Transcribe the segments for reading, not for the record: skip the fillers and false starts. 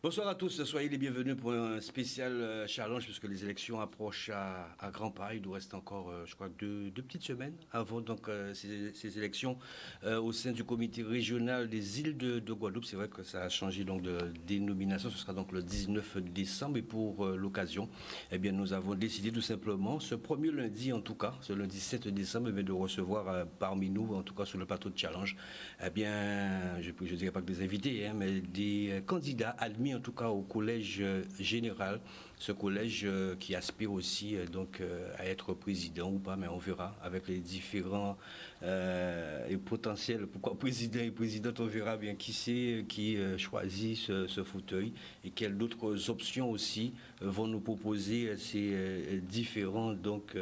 Bonsoir à tous, soyez les bienvenus pour un spécial challenge puisque les élections approchent à grands pas. Il nous reste encore, je crois, deux petites semaines avant donc ces élections au sein du comité régional des îles de Guadeloupe. C'est vrai que ça a changé donc de dénomination. Ce sera donc le 19 décembre et pour l'occasion, eh bien, nous avons décidé tout simplement ce premier lundi en tout cas, ce lundi 7 décembre, eh bien, de recevoir parmi nous, en tout cas sur le plateau de challenge, eh bien, je ne dirais pas que des invités, hein, mais des candidats admis en tout cas au collège général, ce collège qui aspire aussi donc à être président ou pas, mais on verra avec les différents et potentiels, pourquoi président et présidente, on verra bien qui c'est qui choisit ce fauteuil et quelles d'autres options aussi vont nous proposer ces différents donc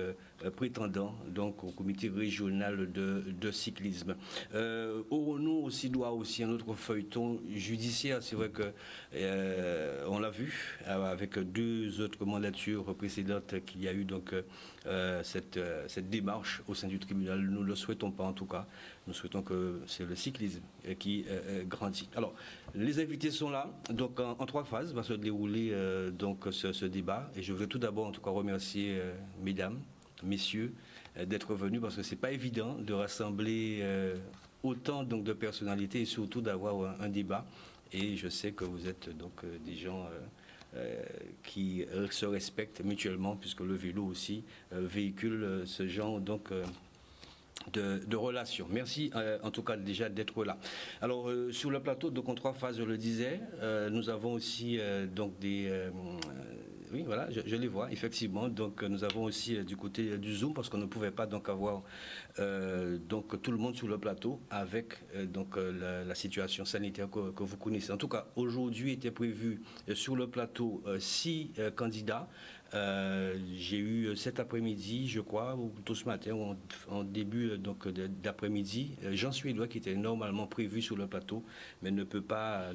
prétendants donc au comité régional de cyclisme. Aurons-nous aussi droit aussi un autre feuilleton judiciaire? C'est vrai que on l'a vu avec deux autres mandatures précédentes qu'il y a eu donc cette démarche au sein du tribunal. Nous ne le souhaitons pas en tout cas. Nous souhaitons que c'est le cyclisme qui grandit. Alors, les invités sont là. Donc en trois phases va se dérouler donc ce débat. Et je voudrais tout d'abord en tout cas remercier mesdames, messieurs d'être venus parce que c'est pas évident de rassembler autant donc de personnalités et surtout d'avoir un débat. Et je sais que vous êtes donc des gens qui se respectent mutuellement puisque le vélo aussi véhicule ce genre donc de relations. Merci en tout cas déjà d'être là. Alors sur le plateau, donc en trois phases, je le disais, nous avons aussi donc des oui, voilà, je les vois, effectivement. Donc, nous avons aussi du côté du Zoom, parce qu'on ne pouvait pas donc avoir donc tout le monde sur le plateau avec donc la situation sanitaire que vous connaissez. En tout cas, aujourd'hui était prévu sur le plateau 6 candidats. J'ai eu cet après-midi, je crois, ou plutôt ce matin, ou en début donc d'après-midi, Jean Suédois qui était normalement prévu sur le plateau, mais ne peut pas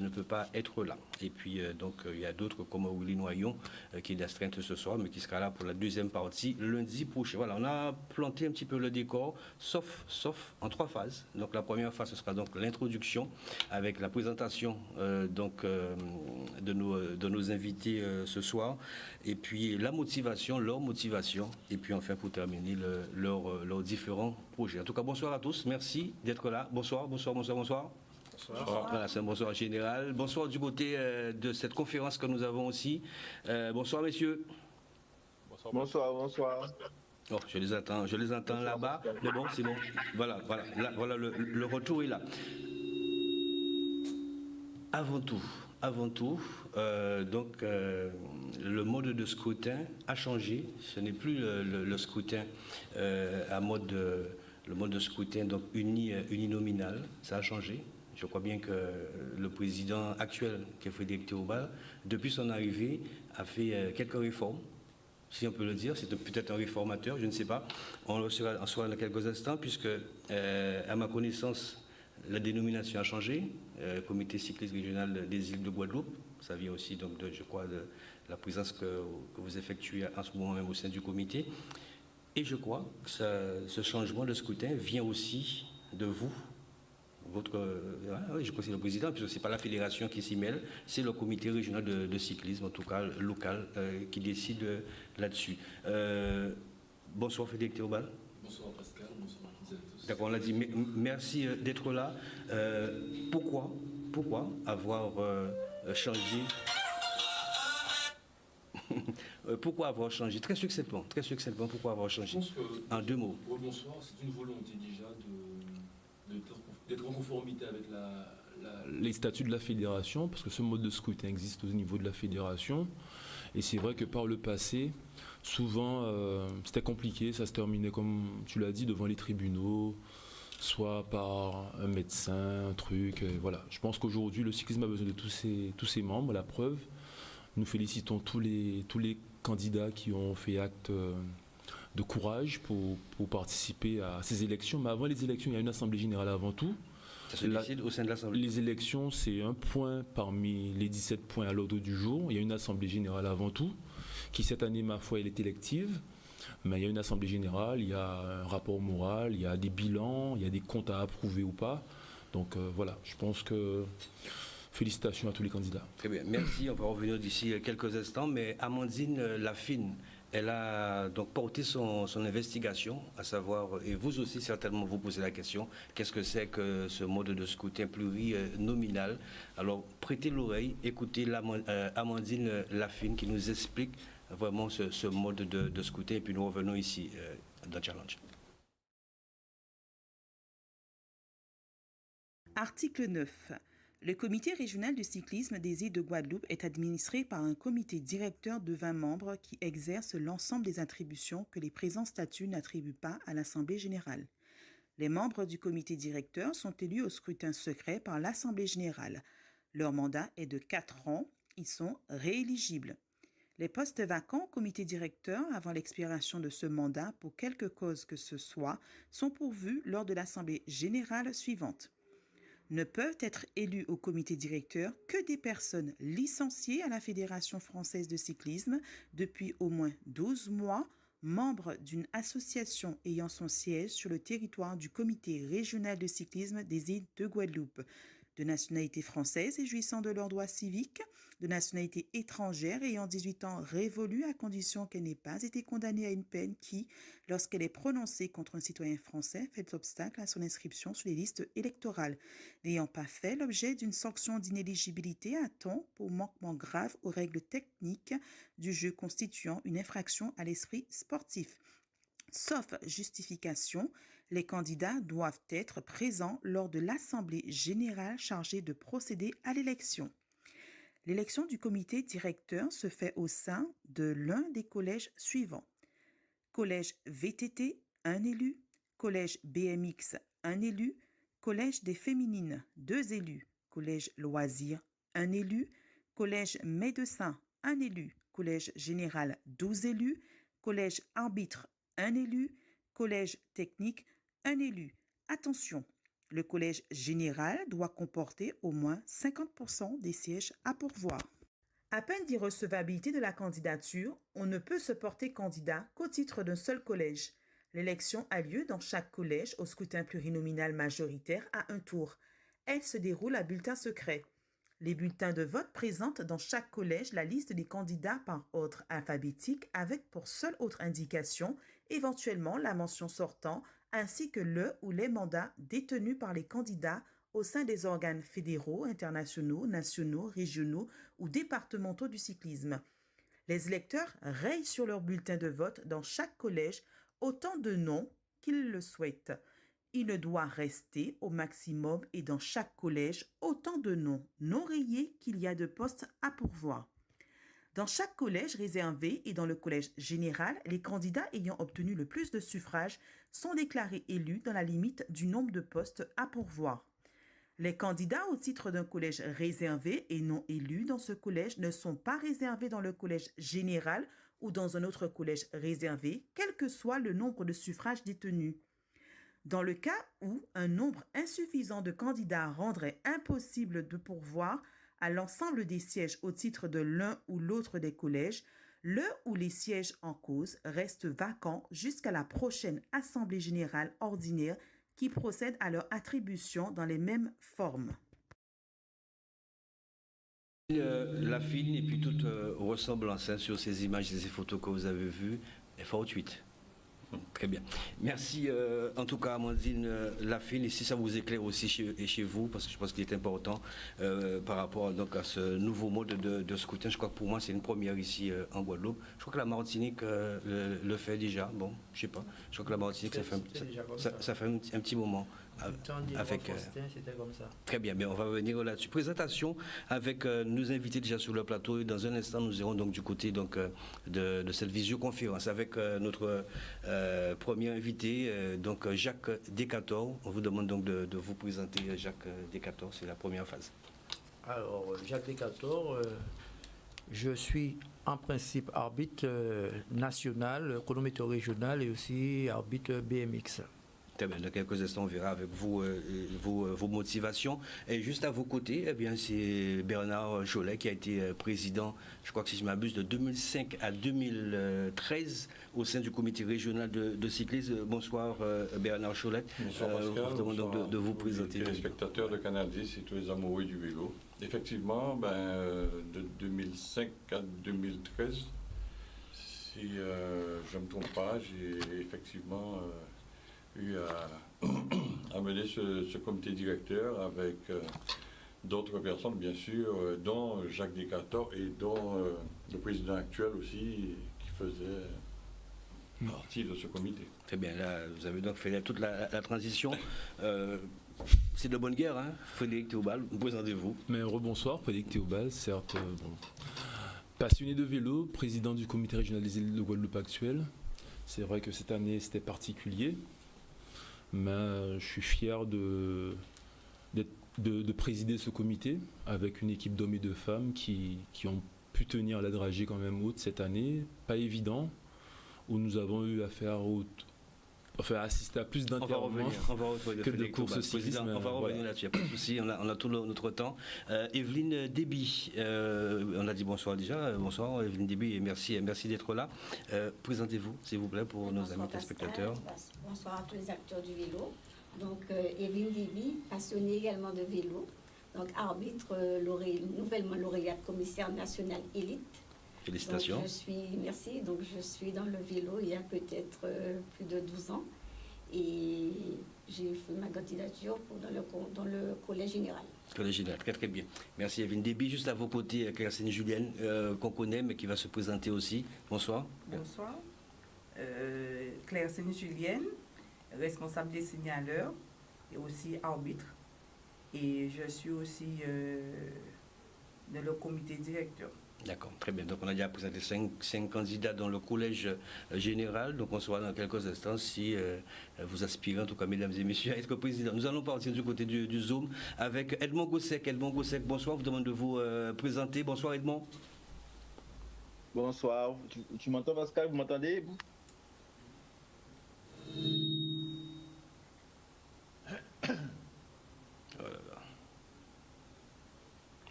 être là. Et puis donc il y a d'autres comme Willy Noyon qui est d'astreinte ce soir, mais qui sera là pour la deuxième partie lundi prochain. Voilà, on a planté un petit peu le décor, sauf en trois phases. Donc la première phase, ce sera donc l'introduction avec la présentation de nos invités ce soir, et puis la motivation, leur motivation, et puis enfin pour terminer leurs différents projets. En tout cas, bonsoir à tous, merci d'être là. Bonsoir. Bonsoir. Voilà, c'est un bonsoir général. Bonsoir du côté de cette conférence que nous avons aussi. Bonsoir messieurs. Bonsoir. Oh, je les entends là-bas. Mais bon, c'est bon. Voilà, là, le retour est là. Avant tout, le mode de scrutin a changé. Ce n'est plus le scrutin le mode de scrutin donc uninominal. Ça a changé. Je crois bien que le président actuel, qui est Frédéric Théobald, depuis son arrivée, a fait quelques réformes, si on peut le dire. C'est peut-être un réformateur, je ne sais pas. On le saura dans quelques instants, puisque, à ma connaissance, la dénomination a changé. Comité cycliste régional des îles de Guadeloupe. Ça vient aussi, donc, je crois, de la présence que vous effectuez en ce moment même au sein du comité. Et je crois que ce changement de scrutin vient aussi de vous. Oui, je crois que c'est le président, puisque ce n'est pas la fédération qui s'y mêle, c'est le comité régional de cyclisme, en tout cas local, qui décide là-dessus. Bonsoir Frédéric Théobald. Bonsoir Pascal, bonsoir à toutes et à tous. D'accord, on l'a dit, merci d'être là. Pourquoi avoir changé pourquoi avoir changé? Très succinctement, pourquoi avoir changé? En deux mots. Bonsoir, c'est une volonté déjà d'être en conformité avec les statuts de la fédération, parce que ce mode de scrutin existe au niveau de la fédération. Et c'est vrai que par le passé, souvent, c'était compliqué, ça se terminait, comme tu l'as dit, devant les tribunaux, soit par un médecin, un truc, voilà. Je pense qu'aujourd'hui, le cyclisme a besoin de tous ses membres, la preuve. Nous félicitons tous les candidats qui ont fait acte de courage pour participer à ces élections. Mais avant les élections, il y a une assemblée générale avant tout. Ça se décide au sein de l'assemblée. Les élections, c'est un point parmi les 17 points à l'ordre du jour. Il y a une assemblée générale avant tout, qui cette année, ma foi, elle est élective. Mais il y a une assemblée générale, il y a un rapport moral, il y a des bilans, il y a des comptes à approuver ou pas. Donc voilà, je pense que félicitations à tous les candidats. Très bien, merci. On va revenir d'ici quelques instants. Mais Amandine Lafine, elle a donc porté son investigation, à savoir, et vous aussi certainement vous posez la question, qu'est-ce que c'est que ce mode de scrutin plurinominal? Alors prêtez l'oreille, écoutez Amandine Lafine qui nous explique vraiment ce mode de scrutin, et puis nous revenons ici dans Challenge. Article 9. Le comité régional du cyclisme des îles de Guadeloupe est administré par un comité directeur de 20 membres qui exerce l'ensemble des attributions que les présents statuts n'attribuent pas à l'Assemblée générale. Les membres du comité directeur sont élus au scrutin secret par l'Assemblée générale. Leur mandat est de 4 ans. Ils sont rééligibles. Les postes vacants au comité directeur avant l'expiration de ce mandat pour quelque cause que ce soit sont pourvus lors de l'Assemblée générale suivante. Ne peuvent être élus au comité directeur que des personnes licenciées à la Fédération française de cyclisme depuis au moins 12 mois, membres d'une association ayant son siège sur le territoire du comité régional de cyclisme des îles de Guadeloupe, de nationalité française et jouissant de leurs droits civiques, de nationalité étrangère ayant 18 ans révolus à condition qu'elle n'ait pas été condamnée à une peine qui, lorsqu'elle est prononcée contre un citoyen français, fait obstacle à son inscription sur les listes électorales, n'ayant pas fait l'objet d'une sanction d'inéligibilité à temps pour manquement grave aux règles techniques du jeu constituant une infraction à l'esprit sportif. Sauf justification, les candidats doivent être présents lors de l'Assemblée générale chargée de procéder à l'élection. L'élection du comité directeur se fait au sein de l'un des collèges suivants. Collège VTT, 1 élu. Collège BMX, 1 élu. Collège des féminines, 2 élus. Collège loisirs, 1 élu. Collège médecin, 1 élu. Collège général, 12 élus. Collège arbitre, 1 élu. Collège technique, 1 élu. Attention, le collège général doit comporter au moins 50% des sièges à pourvoir. À peine d'irrecevabilité de la candidature, on ne peut se porter candidat qu'au titre d'un seul collège. L'élection a lieu dans chaque collège au scrutin plurinominal majoritaire à un tour. Elle se déroule à bulletin secret. Les bulletins de vote présentent dans chaque collège la liste des candidats par ordre alphabétique avec pour seule autre indication, éventuellement la mention sortant, ainsi que le ou les mandats détenus par les candidats au sein des organes fédéraux, internationaux, nationaux, régionaux ou départementaux du cyclisme. Les électeurs rayent sur leur bulletin de vote dans chaque collège autant de noms qu'ils le souhaitent. Il ne doit rester au maximum et dans chaque collège autant de noms non rayés qu'il y a de postes à pourvoir. Dans chaque collège réservé et dans le collège général, les candidats ayant obtenu le plus de suffrages sont déclarés élus dans la limite du nombre de postes à pourvoir. Les candidats au titre d'un collège réservé et non élus dans ce collège ne sont pas réservés dans le collège général ou dans un autre collège réservé, quel que soit le nombre de suffrages détenus. Dans le cas où un nombre insuffisant de candidats rendrait impossible de pourvoir à l'ensemble des sièges au titre de l'un ou l'autre des collèges, le ou les sièges en cause restent vacants jusqu'à la prochaine Assemblée générale ordinaire qui procède à leur attribution dans les mêmes formes. Lafine, et puis toute ressemblance sur ces images et ces photos que vous avez vues est fortuite. Très bien. Merci en tout cas Amandine Lafine, et si ça vous éclaire aussi chez vous, parce que je pense qu'il est important par rapport donc, à ce nouveau mode de scrutin. Je crois que pour moi c'est une première ici en Guadeloupe. Je crois que la Martinique le fait déjà. Bon, je sais pas. Je crois que la Martinique ça fait un petit moment. Avec, c'était comme ça. Très bien, mais on va revenir là-dessus. Présentation avec nos invités déjà sur le plateau, et dans un instant nous irons donc du côté donc, de cette visioconférence avec notre premier invité, donc Jacques Decator. On vous demande donc de vous présenter Jacques Decator, c'est la première phase. Alors, Jacques Decator, je suis en principe arbitre national, chronomètre régional et aussi arbitre BMX. Très bien, dans quelques instants, on verra avec vous vos motivations. Et juste à vos côtés, eh bien, c'est Bernard Cholet qui a été président, je crois que si je m'abuse, de 2005 à 2013 au sein du comité régional de cyclisme. Bonsoir Bernard Cholet. Bonsoir Pascal, je vous demande donc de vous présenter. Les téléspectateurs de Canal 10 et tous les amoureux du vélo. Effectivement, de 2005 à 2013, si je ne me trompe pas, j'ai effectivement eu à mener ce comité directeur avec d'autres personnes, bien sûr, dont Jacques Decatur et dont le président actuel aussi, qui faisait partie de ce comité. Très bien, là, vous avez donc fait toute la transition. C'est de bonne guerre, hein. Frédéric Théobald, présentez-vous. Mais rebonsoir, Frédéric Théobald, certes, passionné de vélo, président du comité régional des îles de Guadeloupe actuel. C'est vrai que cette année, c'était particulier, mais je suis fier de présider ce comité avec une équipe d'hommes et de femmes qui ont pu tenir la dragée quand même haute cette année. Pas évident, où nous avons eu affaire assister à plus d'intervenants que de courses cyclistes. On va revenir là-dessus, il n'y a pas de souci, on a tout notre temps. Evelyne Déby, on a dit bonsoir déjà. Bonsoir Evelyne Déby et merci d'être là. Présentez-vous s'il vous plaît pour nos amis téléspectateurs. Bonsoir à tous les acteurs du vélo. Donc Evelyne Déby, passionnée également de vélo. Donc arbitre, nouvellement lauréate commissaire national élite. Félicitations. Donc, je suis dans le vélo il y a peut-être plus de 12 ans et j'ai fait ma candidature dans le collège général. Collège général, très très bien. Merci Evelyne Déby. Juste à vos côtés, Claire Julienne, qu'on connaît mais qui va se présenter aussi. Bonsoir. Bonsoir. Claire Julienne, responsable des signaleurs et aussi arbitre. Et je suis aussi dans le comité directeur. D'accord, très bien. Donc on a déjà présenté 5 candidats dans le collège général. Donc on sera dans quelques instants si vous aspirez, en tout cas mesdames et messieurs, à être président. Nous allons partir du côté du Zoom avec Edmond Gossec. Edmond Gossec, bonsoir. Je vous demande de vous présenter. Bonsoir Edmond. Bonsoir. Tu m'entends Pascal? Vous m'entendez? Oh là là.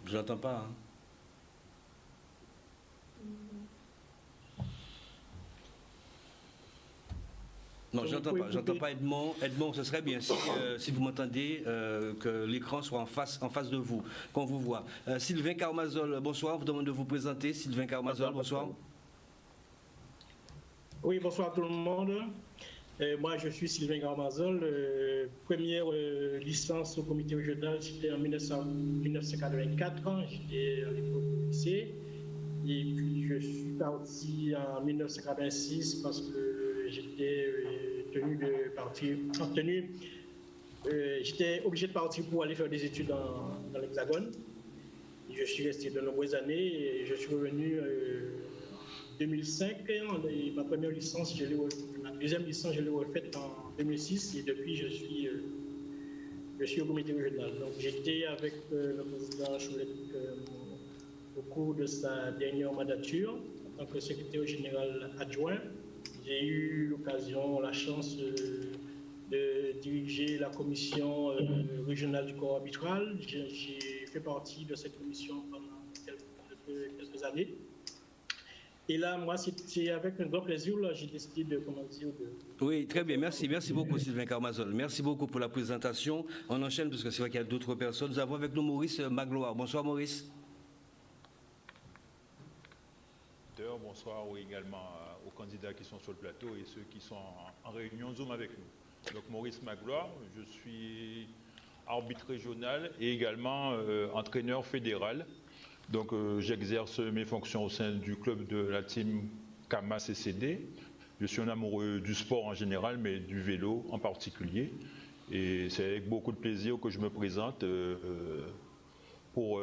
Je n'entends pas. Hein. Non, je n'entends pas Edmond. Edmond, ce serait bien si vous m'entendez, que l'écran soit en face de vous, qu'on vous voit. Sylvain Carmazol, bonsoir, je vous demande de vous présenter. Sylvain Carmazol, bonsoir. Oui, bonsoir tout le monde. Moi, je suis Sylvain Carmazol. Première licence au comité régional, c'était en 1984, j'étais à l'époque au lycée. Et puis, je suis parti en 1986 parce que j'étais tenu de partir, j'étais obligé de partir pour aller faire des études dans l'Hexagone. Je suis resté de nombreuses années et je suis revenu en 2005. Ma première licence, ma deuxième licence, je l'ai refaite en 2006 et depuis, je suis au comité régional. Donc, j'étais avec le président Cholet au cours de sa dernière mandature en tant que secrétaire général adjoint. J'ai eu l'occasion, la chance de diriger la commission régionale du corps arbitral. J'ai fait partie de cette commission pendant quelques années. Et là, moi, c'est avec un grand plaisir, là, j'ai décidé de commencer. Oui, très bien, merci beaucoup Sylvain Carmazol. Merci beaucoup pour la présentation. On enchaîne parce que c'est vrai qu'il y a d'autres personnes. Nous avons avec nous Maurice Magloire. Bonsoir Maurice. Bonsoir également aux candidats qui sont sur le plateau et ceux qui sont en réunion Zoom avec nous. Donc Maurice Magloire, je suis arbitre régional et également entraîneur fédéral. Donc j'exerce mes fonctions au sein du club de la team CAMA CCD. Je suis un amoureux du sport en général, mais du vélo en particulier. Et c'est avec beaucoup de plaisir que je me présente pour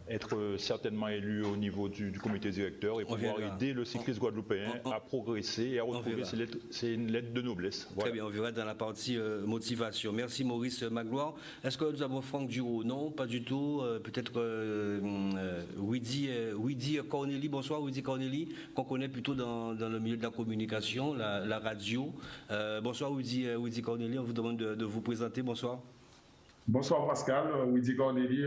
être certainement élu au niveau du comité directeur et pouvoir aider le cycliste guadeloupéen à progresser et à retrouver ses lettres de noblesse. Voilà. Très bien, on verra dans la partie motivation. Merci Maurice Magloire. Est-ce que nous avons Franck Duro? Non, pas du tout. Peut-être Widi Cornélie. Bonsoir Widi Cornélie, qu'on connaît plutôt dans le milieu de la communication, la radio. Bonsoir Widi Cornélie, on vous demande de vous présenter. Bonsoir. Bonsoir Pascal, Widi Cornélie,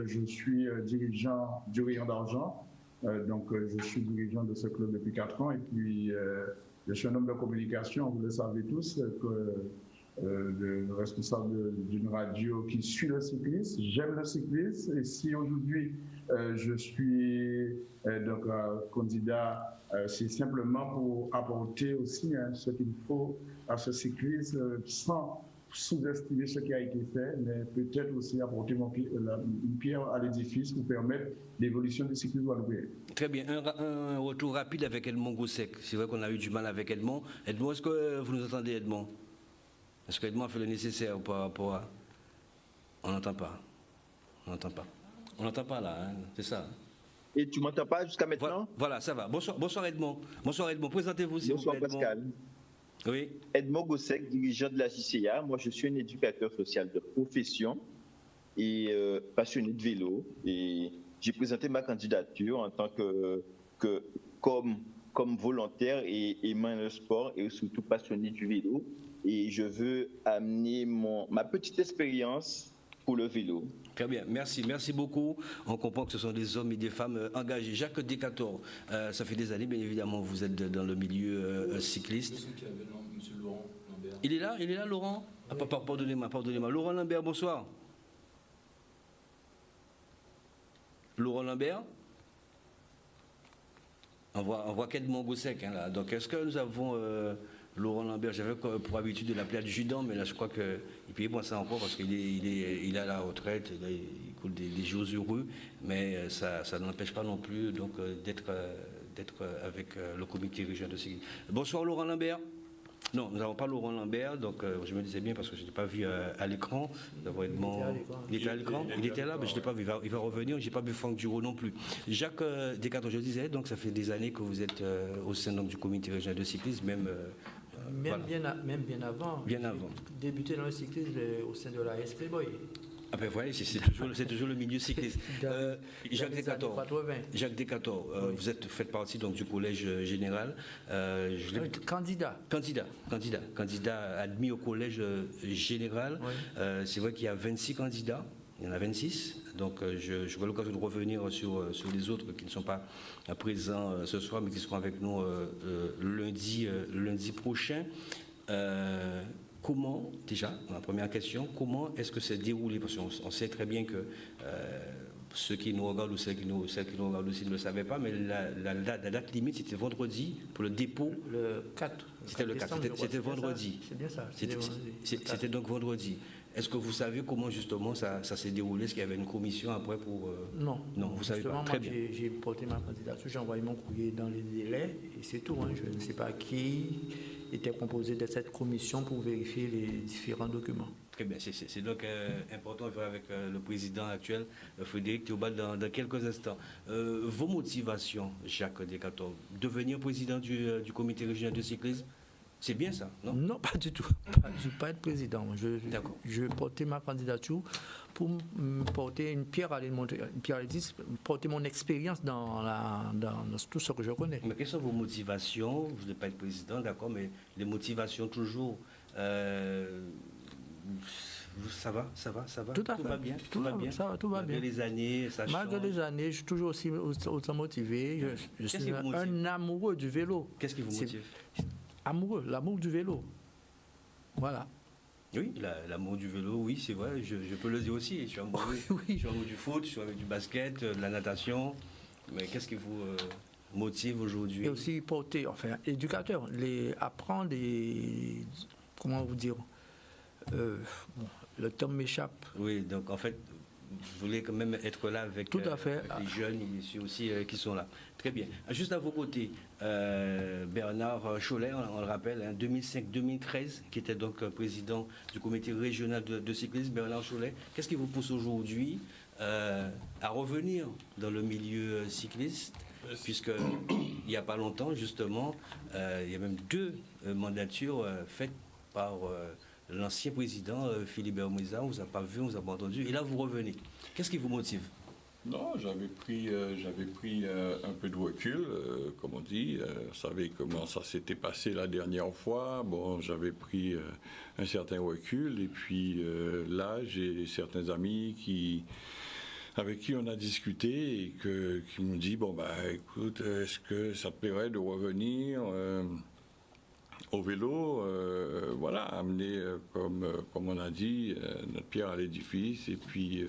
je suis dirigeant du Rayon d'Argent, je suis dirigeant de ce club depuis 4 ans et puis je suis un homme de communication, vous le savez tous, le responsable d'une radio qui suit le cyclisme, j'aime le cyclisme et si aujourd'hui je suis candidat, c'est simplement pour apporter aussi ce qu'il faut à ce cyclisme sans sous-estimer ce qui a été fait, mais peut-être aussi apporter une pierre à l'édifice pour permettre l'évolution du cyclisme guadeloupéen. Très bien. Un retour rapide avec Edmond Gossec. C'est vrai qu'on a eu du mal avec Edmond. Edmond, est-ce que vous nous entendez, Edmond? Est-ce que Edmond a fait le nécessaire par rapport à... On n'entend pas. On n'entend pas là, hein? C'est ça. Et tu m'entends pas jusqu'à maintenant? Voilà, ça va. Bonsoir Edmond. Bonsoir Edmond. Présentez-vous s'il vous plaît. Bonsoir Pascal. Oui. Edmond Gossec, dirigeant de la JCA. Moi, je suis un éducateur social de profession et passionné de vélo. Et j'ai présenté ma candidature en tant comme volontaire et aimant le sport et surtout passionné du vélo. Et je veux amener ma petite expérience pour le vélo. Très bien, merci beaucoup. On comprend que ce sont des hommes et des femmes engagés. Jacques Decatur, ça fait des années, bien évidemment, vous êtes dans le milieu cycliste. Monsieur Laurent Lambert. Il est là, Laurent? Ah, pardonnez-moi. Laurent Lambert, bonsoir. Laurent Lambert? On voit qu'Edmond Gossec, hein, là. Donc, est-ce que nous avons... Laurent Lambert, j'avais pour habitude de l'appeler adjudant, mais là je crois qu'il paye moins ça encore parce qu'il est à la retraite, là, il coule des jours heureux, mais ça ne l'empêche pas non plus donc, d'être avec le comité régional de sécurité. Bonsoir Laurent Lambert. Non, nous n'avons pas Laurent Lambert, donc je me disais bien parce que je ne l'ai pas vu à l'écran. Il était à l'écran. Il était là, mais je ne l'ai pas vu. Il va revenir. Je n'ai pas vu Franck Duro non plus. Jacques Decatur, je disais, donc ça fait des années que vous êtes au sein donc, du comité régional de cyclisme, Même bien avant. Bien avant. Débuté dans le cyclisme au sein de la SP Boy. Ah ben voilà, c'est toujours le milieu cycliste. Jacques Decatur, vous faites partie donc, du collège général. Candidat admis au collège général. Oui. C'est vrai qu'il y a 26 candidats. Il y en a 26. Donc je vois l'occasion de revenir sur les autres qui ne sont pas présents ce soir, mais qui seront avec nous lundi prochain. Comment, déjà, la première question, comment est-ce que c'est déroulé? Parce qu'on sait très bien que ceux qui nous regardent ou celles qui nous regardent aussi ne le savaient pas, mais la date limite, c'était vendredi pour le dépôt. Le 4. C'était le 4, c'était vendredi. C'est bien ça. C'était donc vendredi. Est-ce que vous savez comment justement ça s'est déroulé? Est-ce qu'il y avait une commission après pour... Non, vous ne savez pas. Moi, très bien. J'ai porté ma candidature, j'ai envoyé mon courrier dans les délais et c'est tout. Hein. Je ne sais pas qui était composé de cette commission pour vérifier les différents documents. Très bien, c'est donc important, on verra avec le président actuel, Frédéric Théobald, dans quelques instants. Vos motivations, Jacques Decatur, devenir président du comité régional de cyclisme, c'est bien ça, non? Non, pas du tout. Je ne veux pas être président. Je portais ma candidature pour porter une pierre à l'édifice, porter mon expérience dans tout ce que je connais. Mais quelles sont vos motivations? Vous ne voulez pas être président, d'accord, mais les motivations toujours... Ça va. Tout à fait. Va bien. Tout va bien. Malgré les années, ça change. Malgré les années, je suis toujours aussi autant motivé. Je suis un amoureux du vélo. Qu'est-ce qui vous motive? L'amour du vélo. Voilà. Oui, l'amour du vélo, oui, c'est vrai, je peux le dire aussi. Je suis amoureux, je suis amoureux du foot, je suis amoureux du basket, de la natation. Mais qu'est-ce qui vous motive aujourd'hui? Et aussi porter, éducateur, apprendre comment vous dire, le terme m'échappe. Oui, donc en fait, vous voulez quand même être là avec, Tout à fait. avec les jeunes ici aussi qui sont là. Très bien. Juste à vos côtés, Bernard Cholet, on le rappelle, 2005-2013, qui était donc président du comité régional de cyclisme. Bernard Cholet, qu'est-ce qui vous pousse aujourd'hui à revenir dans le milieu cycliste, puisqu'il n'y a pas longtemps, justement, il y a même 2 mandatures faites par l'ancien président Philibert Mouissa. On ne vous a pas vu, on ne vous a pas entendu, et là vous revenez. Qu'est-ce qui vous motive? Non, j'avais pris un peu de recul, comme on dit. Vous savez comment ça s'était passé la dernière fois. Bon, j'avais pris un certain recul, et puis là, j'ai certains amis avec qui on a discuté et qui m'ont dit, bon, bah, écoute, est-ce que ça te plairait de revenir au vélo, voilà, amener, comme on a dit, notre pierre à l'édifice, et puis...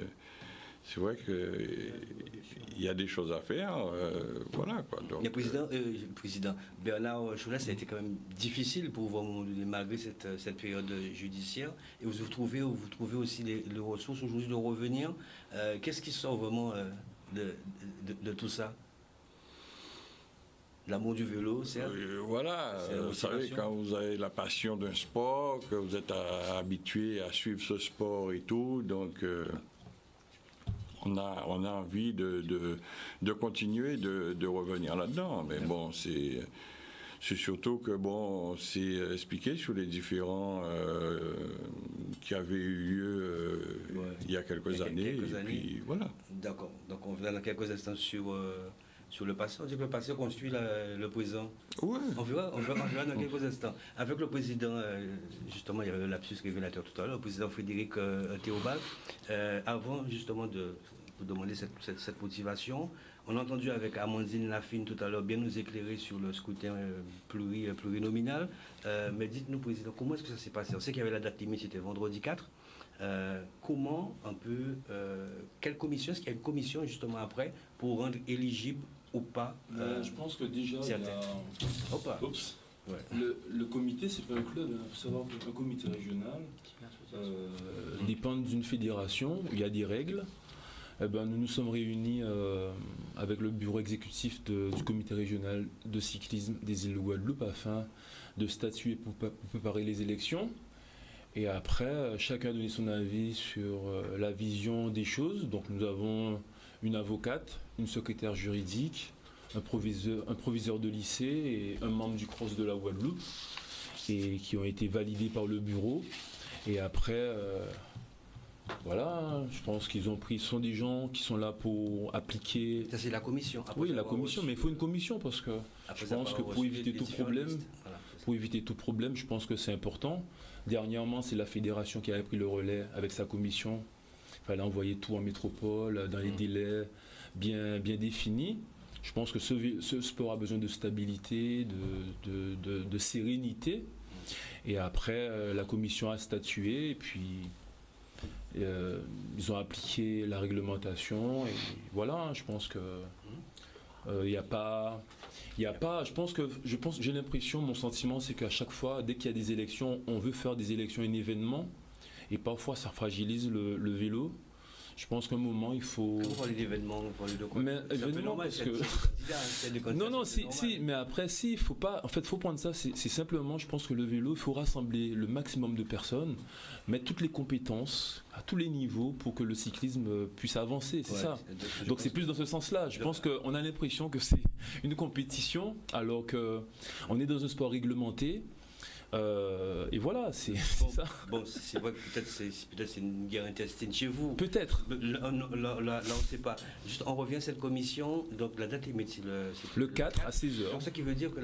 c'est vrai qu'il y a des choses à faire, voilà quoi. Donc, le président Bernard Cholet, ça a été quand même difficile pour vous, malgré cette période judiciaire. Et vous trouvez aussi les ressources aujourd'hui de revenir. Qu'est-ce qui sort vraiment de tout ça? L'amour du vélo, certes. Voilà, vous savez, quand vous avez la passion d'un sport, que vous êtes habitué à suivre ce sport et tout, donc... On a envie de continuer, de revenir là-dedans. Mais bon, c'est surtout que, bon, c'est expliqué sur les différents qui avaient eu lieu il y a quelques années. Puis, voilà. D'accord. Donc, on va dans quelques instants sur le passé. On dit que le passé construit le présent. Oui. On verra dans quelques instants. Avec le président, justement, il y avait le lapsus révélateur tout à l'heure, le président Frédéric Théobald. Avant, justement, de vous demander cette motivation, on a entendu avec Amandine Lafine tout à l'heure bien nous éclairer sur le scrutin plurinominal. Mais dites-nous, président, comment est-ce que ça s'est passé? On sait qu'il y avait la date limite, c'était vendredi 4. Comment un peu, quelle commission, est-ce qu'il y a une commission justement après pour rendre éligible ou pas Je pense que déjà, Ouais. le comité, c'est pas un club. Il faut savoir qu'un comité régional dépend d'une fédération, il y a des règles. Eh ben, nous nous sommes réunis avec le bureau exécutif du comité régional de cyclisme des îles de Guadeloupe afin de statuer pour préparer les élections. Et après, chacun a donné son avis sur la vision des choses. Donc nous avons une avocate, une secrétaire juridique, un proviseur de lycée et un membre du CROSS de la Guadeloupe, et qui ont été validés par le bureau. Et après, voilà, je pense qu'ils ont pris, ce sont des gens qui sont là pour appliquer... Ça c'est la commission. Oui, la commission, mais il faut une commission parce que je pense que pour éviter tout problème, je pense que c'est important. Dernièrement, c'est la fédération qui avait pris le relais avec sa commission. Il fallait envoyer tout en métropole, dans les délais bien définis. Je pense que ce sport a besoin de stabilité, de sérénité. Et après, la commission a statué, et puis ils ont appliqué la réglementation. Et voilà, je pense que il n'y a pas... j'ai l'impression, mon sentiment, c'est qu'à chaque fois, dès qu'il y a des élections, on veut faire des élections un événement, et parfois ça fragilise le vélo. Je pense qu'à un moment, il faut... Vous parlez d'événements, vous parlez de quoi? Mais événement, parce que... Non, mais après, il faut pas... En fait, il faut prendre ça, c'est simplement, je pense que le vélo, il faut rassembler le maximum de personnes, mettre toutes les compétences à tous les niveaux pour que le cyclisme puisse avancer, c'est ça. Donc c'est plus dans ce sens-là. Je pense qu'on a l'impression que c'est une compétition, alors qu'on est dans un sport réglementé. Et voilà, c'est ça. Bon, c'est vrai que peut-être c'est une guerre intestine chez vous. Peut-être. Là, on ne sait pas. Juste, on revient à cette commission. Donc la date limite, c'est le 4 à 16h. Donc ce qui veut dire que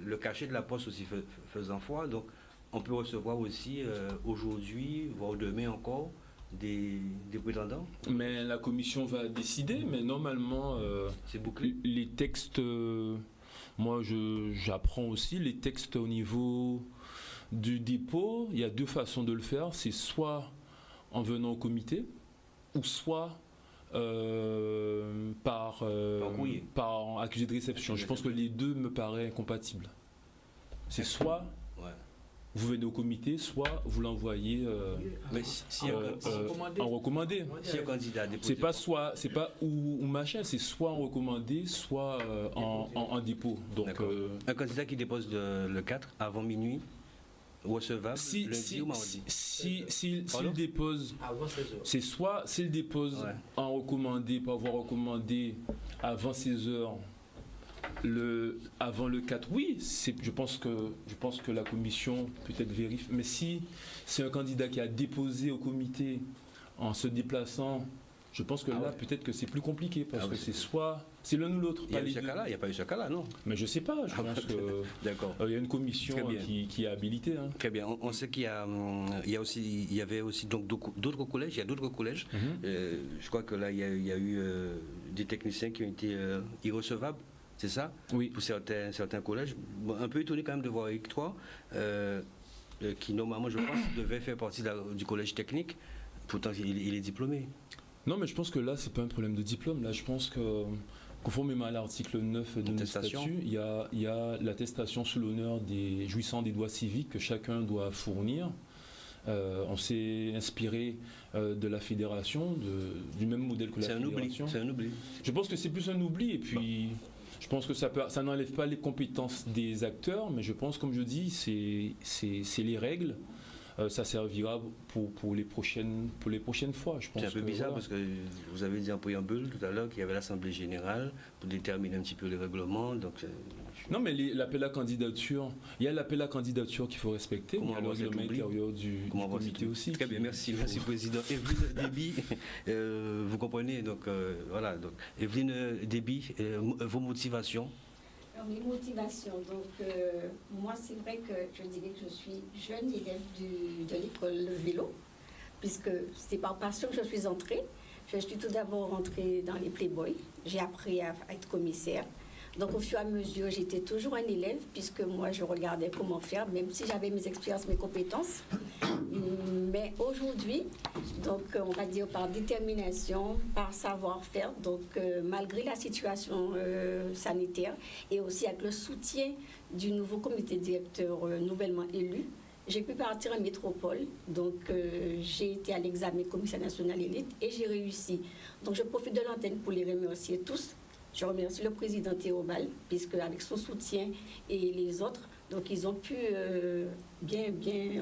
le cachet de la poste aussi faisant foi. Donc on peut recevoir aussi aujourd'hui, voire demain encore, des prétendants. Mais la commission va décider. Mais normalement, c'est bouclé. Les textes, moi j'apprends aussi les textes au niveau du dépôt. Il y a 2 façons de le faire, c'est soit en venant au comité ou soit par accusé de réception. Je pense que les 2 me paraissent incompatibles. C'est soit vous venez au comité, soit vous l'envoyez en recommandé. Si un candidat a déposé. C'est pas ou machin, c'est soit en recommandé, soit en dépôt. Donc un candidat qui dépose le 4 avant minuit, recevable lundi ou mardi. S'il dépose, c'est soit s'il dépose en recommandé, pour avoir recommandé avant 16 heures, avant le 4, oui, je pense que la commission peut-être vérifie. Mais si c'est un candidat qui a déposé au comité en se déplaçant, je pense que là, peut-être que c'est plus compliqué, parce que c'est l'un ou l'autre. Il n'y a pas eu ce cas-là, non? Mais je sais pas, je pense que d'accord. Il y a une commission qui est habilitée. Hein. Très bien. On sait qu'il y avait aussi donc d'autres collèges. Il y a d'autres collèges. Je crois que là, il y a eu des techniciens qui ont été irrecevables. C'est ça? Oui. Pour certains collèges. Bon, un peu étonné quand même de voir Eric 3, qui normalement, je pense, devait faire partie du collège technique. Pourtant, il est diplômé. Non, mais je pense que là, c'est pas un problème de diplôme. Là, je pense que, conformément à l'article 9 de notre statut, il y a l'attestation sous l'honneur des jouissant des droits civiques que chacun doit fournir. On s'est inspiré de la fédération, du même modèle que la fédération. C'est un oubli. Je pense que c'est plus un oubli. Et puis, je pense que ça n'enlève pas les compétences des acteurs, mais je pense, comme je dis, c'est les règles. Ça servira pour les prochaines fois. C'est un peu bizarre parce que vous avez dit en préambule tout à l'heure qu'il y avait l'Assemblée Générale pour déterminer un petit peu les règlements. Donc non, mais l'appel à candidature, il y a l'appel à candidature qu'il faut respecter, mais il y a le règlement intérieur du comité aussi. Très bien, merci Président. Evelyne Déby, vous comprenez, donc voilà. Donc, Evelyne Déby, vos motivations? Alors, les motivations, donc moi c'est vrai que je dirais que je suis jeune élève de l'école de vélo, puisque c'est par passion que je suis entrée. Je suis tout d'abord entrée dans les Playboy, j'ai appris à être commissaire. Donc au fur et à mesure, j'étais toujours un élève, puisque moi je regardais comment faire, même si j'avais mes expériences, mes compétences. Mais aujourd'hui, donc on va dire par détermination, par savoir-faire, donc malgré la situation sanitaire et aussi avec le soutien du nouveau comité directeur nouvellement élu, j'ai pu partir en métropole. Donc j'ai été à l'examen commissaire national élite et j'ai réussi. Donc je profite de l'antenne pour les remercier tous. Je remercie le président Théobald, puisque avec son soutien et les autres, donc ils ont pu bien,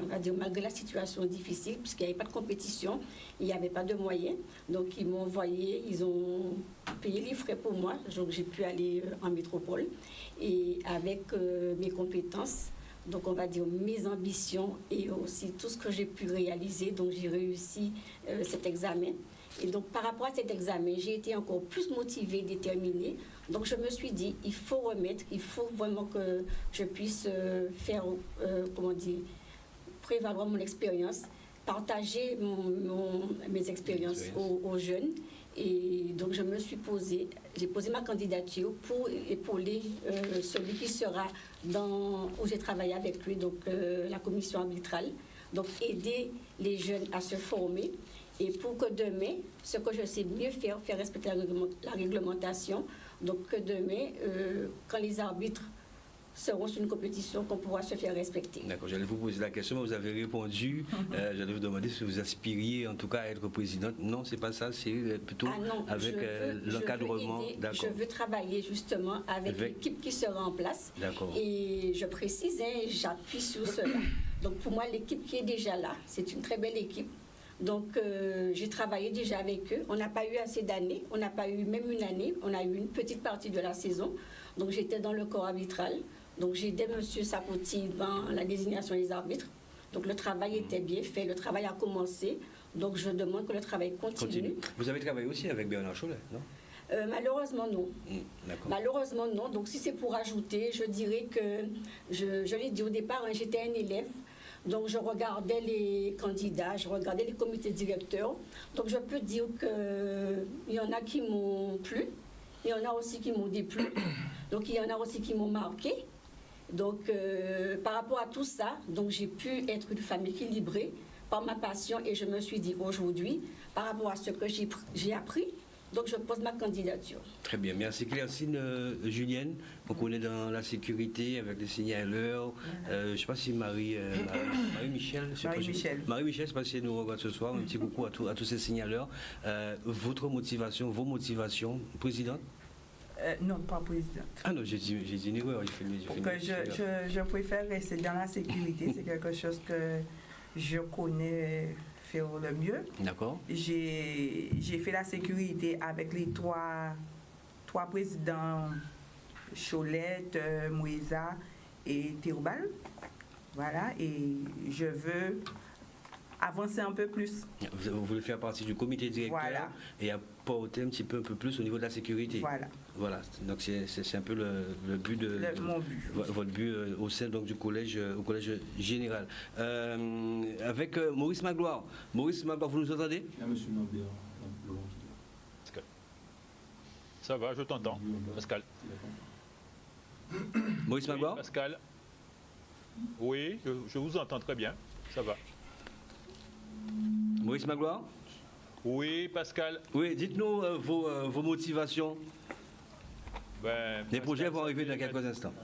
on va dire, malgré la situation difficile, puisqu'il n'y avait pas de compétition, il n'y avait pas de moyens. Donc ils m'ont envoyé, ils ont payé les frais pour moi, donc j'ai pu aller en métropole. Et avec mes compétences, donc on va dire mes ambitions et aussi tout ce que j'ai pu réaliser, donc j'ai réussi cet examen. Et donc, par rapport à cet examen, j'ai été encore plus motivée, déterminée. Donc, je me suis dit, il faut remettre, il faut vraiment que je puisse faire, prévaloir mon expérience, partager mes expériences aux jeunes. Et donc, j'ai posé ma candidature pour épauler celui qui sera où j'ai travaillé avec lui, donc la commission arbitrale. Donc, aider les jeunes à se former. Et pour que demain, ce que je sais mieux faire respecter la réglementation, donc que demain, quand les arbitres seront sur une compétition, qu'on pourra se faire respecter. D'accord, j'allais vous poser la question, mais vous avez répondu. J'allais vous demander si vous aspiriez en tout cas à être présidente. Non, c'est pas ça, c'est plutôt avec l'encadrement. Je veux travailler justement avec l'équipe qui sera en place. D'accord. Et je précise, j'appuie sur cela. Donc pour moi, l'équipe qui est déjà là, c'est une très belle équipe. Donc, j'ai travaillé déjà avec eux. On n'a pas eu assez d'années. On n'a pas eu même une année. On a eu une petite partie de la saison. Donc, j'étais dans le corps arbitral. Donc, j'ai aidé M. Sapoti dans la désignation des arbitres. Donc, le travail était bien fait. Le travail a commencé. Donc, je demande que le travail continue. Vous avez travaillé aussi avec Bernard Cholet, non? Malheureusement, non. Malheureusement, non. Donc, si c'est pour ajouter, je dirais que, je l'ai dit au départ, j'étais un élève. Donc, je regardais les candidats, je regardais les comités directeurs. Donc, je peux dire qu'il y en a qui m'ont plu, il y en a aussi qui m'ont déplu. Donc, il y en a aussi qui m'ont marqué. Donc, par rapport à tout ça, donc j'ai pu être une femme équilibrée par ma passion. Et je me suis dit aujourd'hui, par rapport à ce que j'ai appris, Donc je pose ma candidature. Très bien, merci Claire-Cine. Julienne, on connaît dans la sécurité avec les signaleurs. Je ne sais pas si Marie-Michel, Marie-Michel, je ne sais pas si elle nous regarde ce soir. Un petit coucou à tous ces signaleurs. Votre motivation, vos motivations, présidente? Non, pas présidente. Ah non, j'ai dit une erreur. Je préfère rester dans la sécurité. C'est quelque chose que je connais faire le mieux. D'accord. J'ai fait la sécurité avec les trois présidents, Cholette, Moïsa et Théobald. Voilà, et je veux avancer un peu plus. Vous voulez faire partie du comité directeur, voilà, et apporter un peu plus au niveau de la sécurité. Voilà. Voilà, donc c'est un peu le but de mon but. Votre but au sein donc du collège, au collège général. Avec Maurice Magloire. Maurice Magloire, vous nous entendez? Monsieur Lambert. Pascal. Ça va, je t'entends. Pascal. Maurice Magloire? Pascal. Oui, je vous entends très bien. Ça va. Maurice Magloire? Oui, Pascal. Oui, dites-nous vos motivations. Les projets vont arriver dans quelques instants.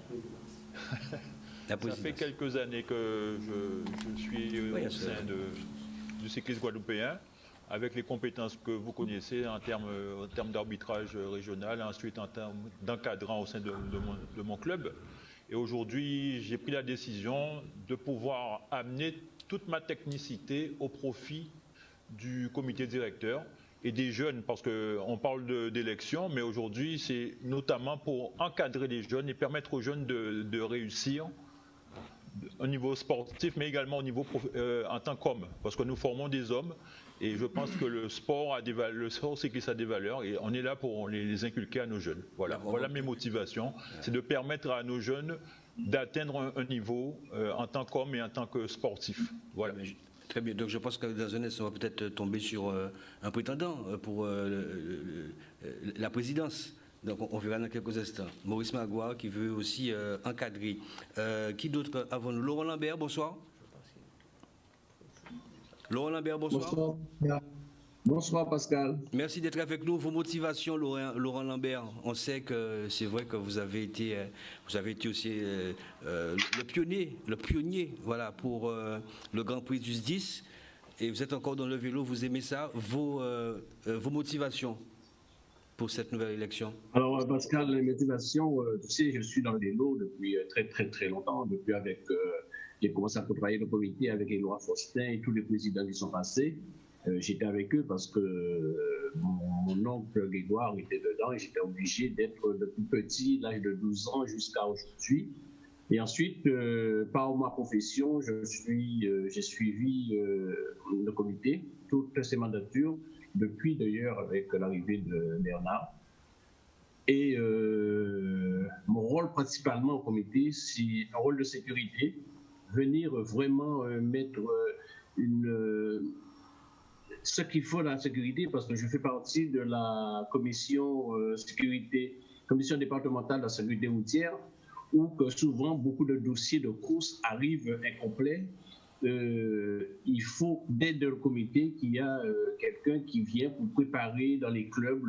Ça fait quelques années que je suis au sein du cyclisme guadeloupéen, avec les compétences que vous connaissez en termes d'arbitrage régional, ensuite en termes d'encadrant au sein de mon club. Et aujourd'hui, j'ai pris la décision de pouvoir amener toute ma technicité au profit du comité directeur et des jeunes, parce qu'on parle d'élections, mais aujourd'hui, c'est notamment pour encadrer les jeunes et permettre aux jeunes de réussir au niveau sportif, mais également au niveau en tant qu'homme, parce que nous formons des hommes, et je pense que le sport cycliste a des valeurs, et on est là pour les inculquer à nos jeunes. Voilà mes motivations, c'est de permettre à nos jeunes d'atteindre un niveau en tant qu'homme et en tant que sportif. Voilà. Très bien, donc je pense que dans un instant, on va peut-être tomber sur un prétendant pour la présidence. Donc on verra dans quelques instants. Maurice Magloire qui veut aussi encadrer. Qui d'autre avant nous? Laurent Lambert, bonsoir. Laurent Lambert, bonsoir. Bonsoir. Bonsoir Pascal. Merci d'être avec nous. Vos motivations, Laurent Lambert. On sait que c'est vrai que vous avez été aussi le pionnier, voilà, pour le Grand Prix du SDIS. Et vous êtes encore dans le vélo, vous aimez ça. Vos motivations pour cette nouvelle élection? Alors Pascal, les motivations, tu sais, je suis dans le vélo depuis très longtemps, depuis j'ai commencé à travailler dans le comité avec Éloi Faustin et tous les présidents qui sont passés. J'étais avec eux parce que mon oncle Grégoire était dedans et j'étais obligé d'être depuis petit, l'âge de 12 ans jusqu'à aujourd'hui. Et ensuite, par ma profession, j'ai suivi le comité, toutes ces mandatures, depuis d'ailleurs avec l'arrivée de Bernard. Et mon rôle principalement au comité, c'est un rôle de sécurité, venir vraiment mettre ce qu'il faut dans la sécurité, parce que je fais partie de la commission commission départementale de la sécurité routière, où que souvent beaucoup de dossiers de course arrivent incomplets. Il faut, dès le comité, qu'il y a quelqu'un qui vient pour préparer dans les clubs,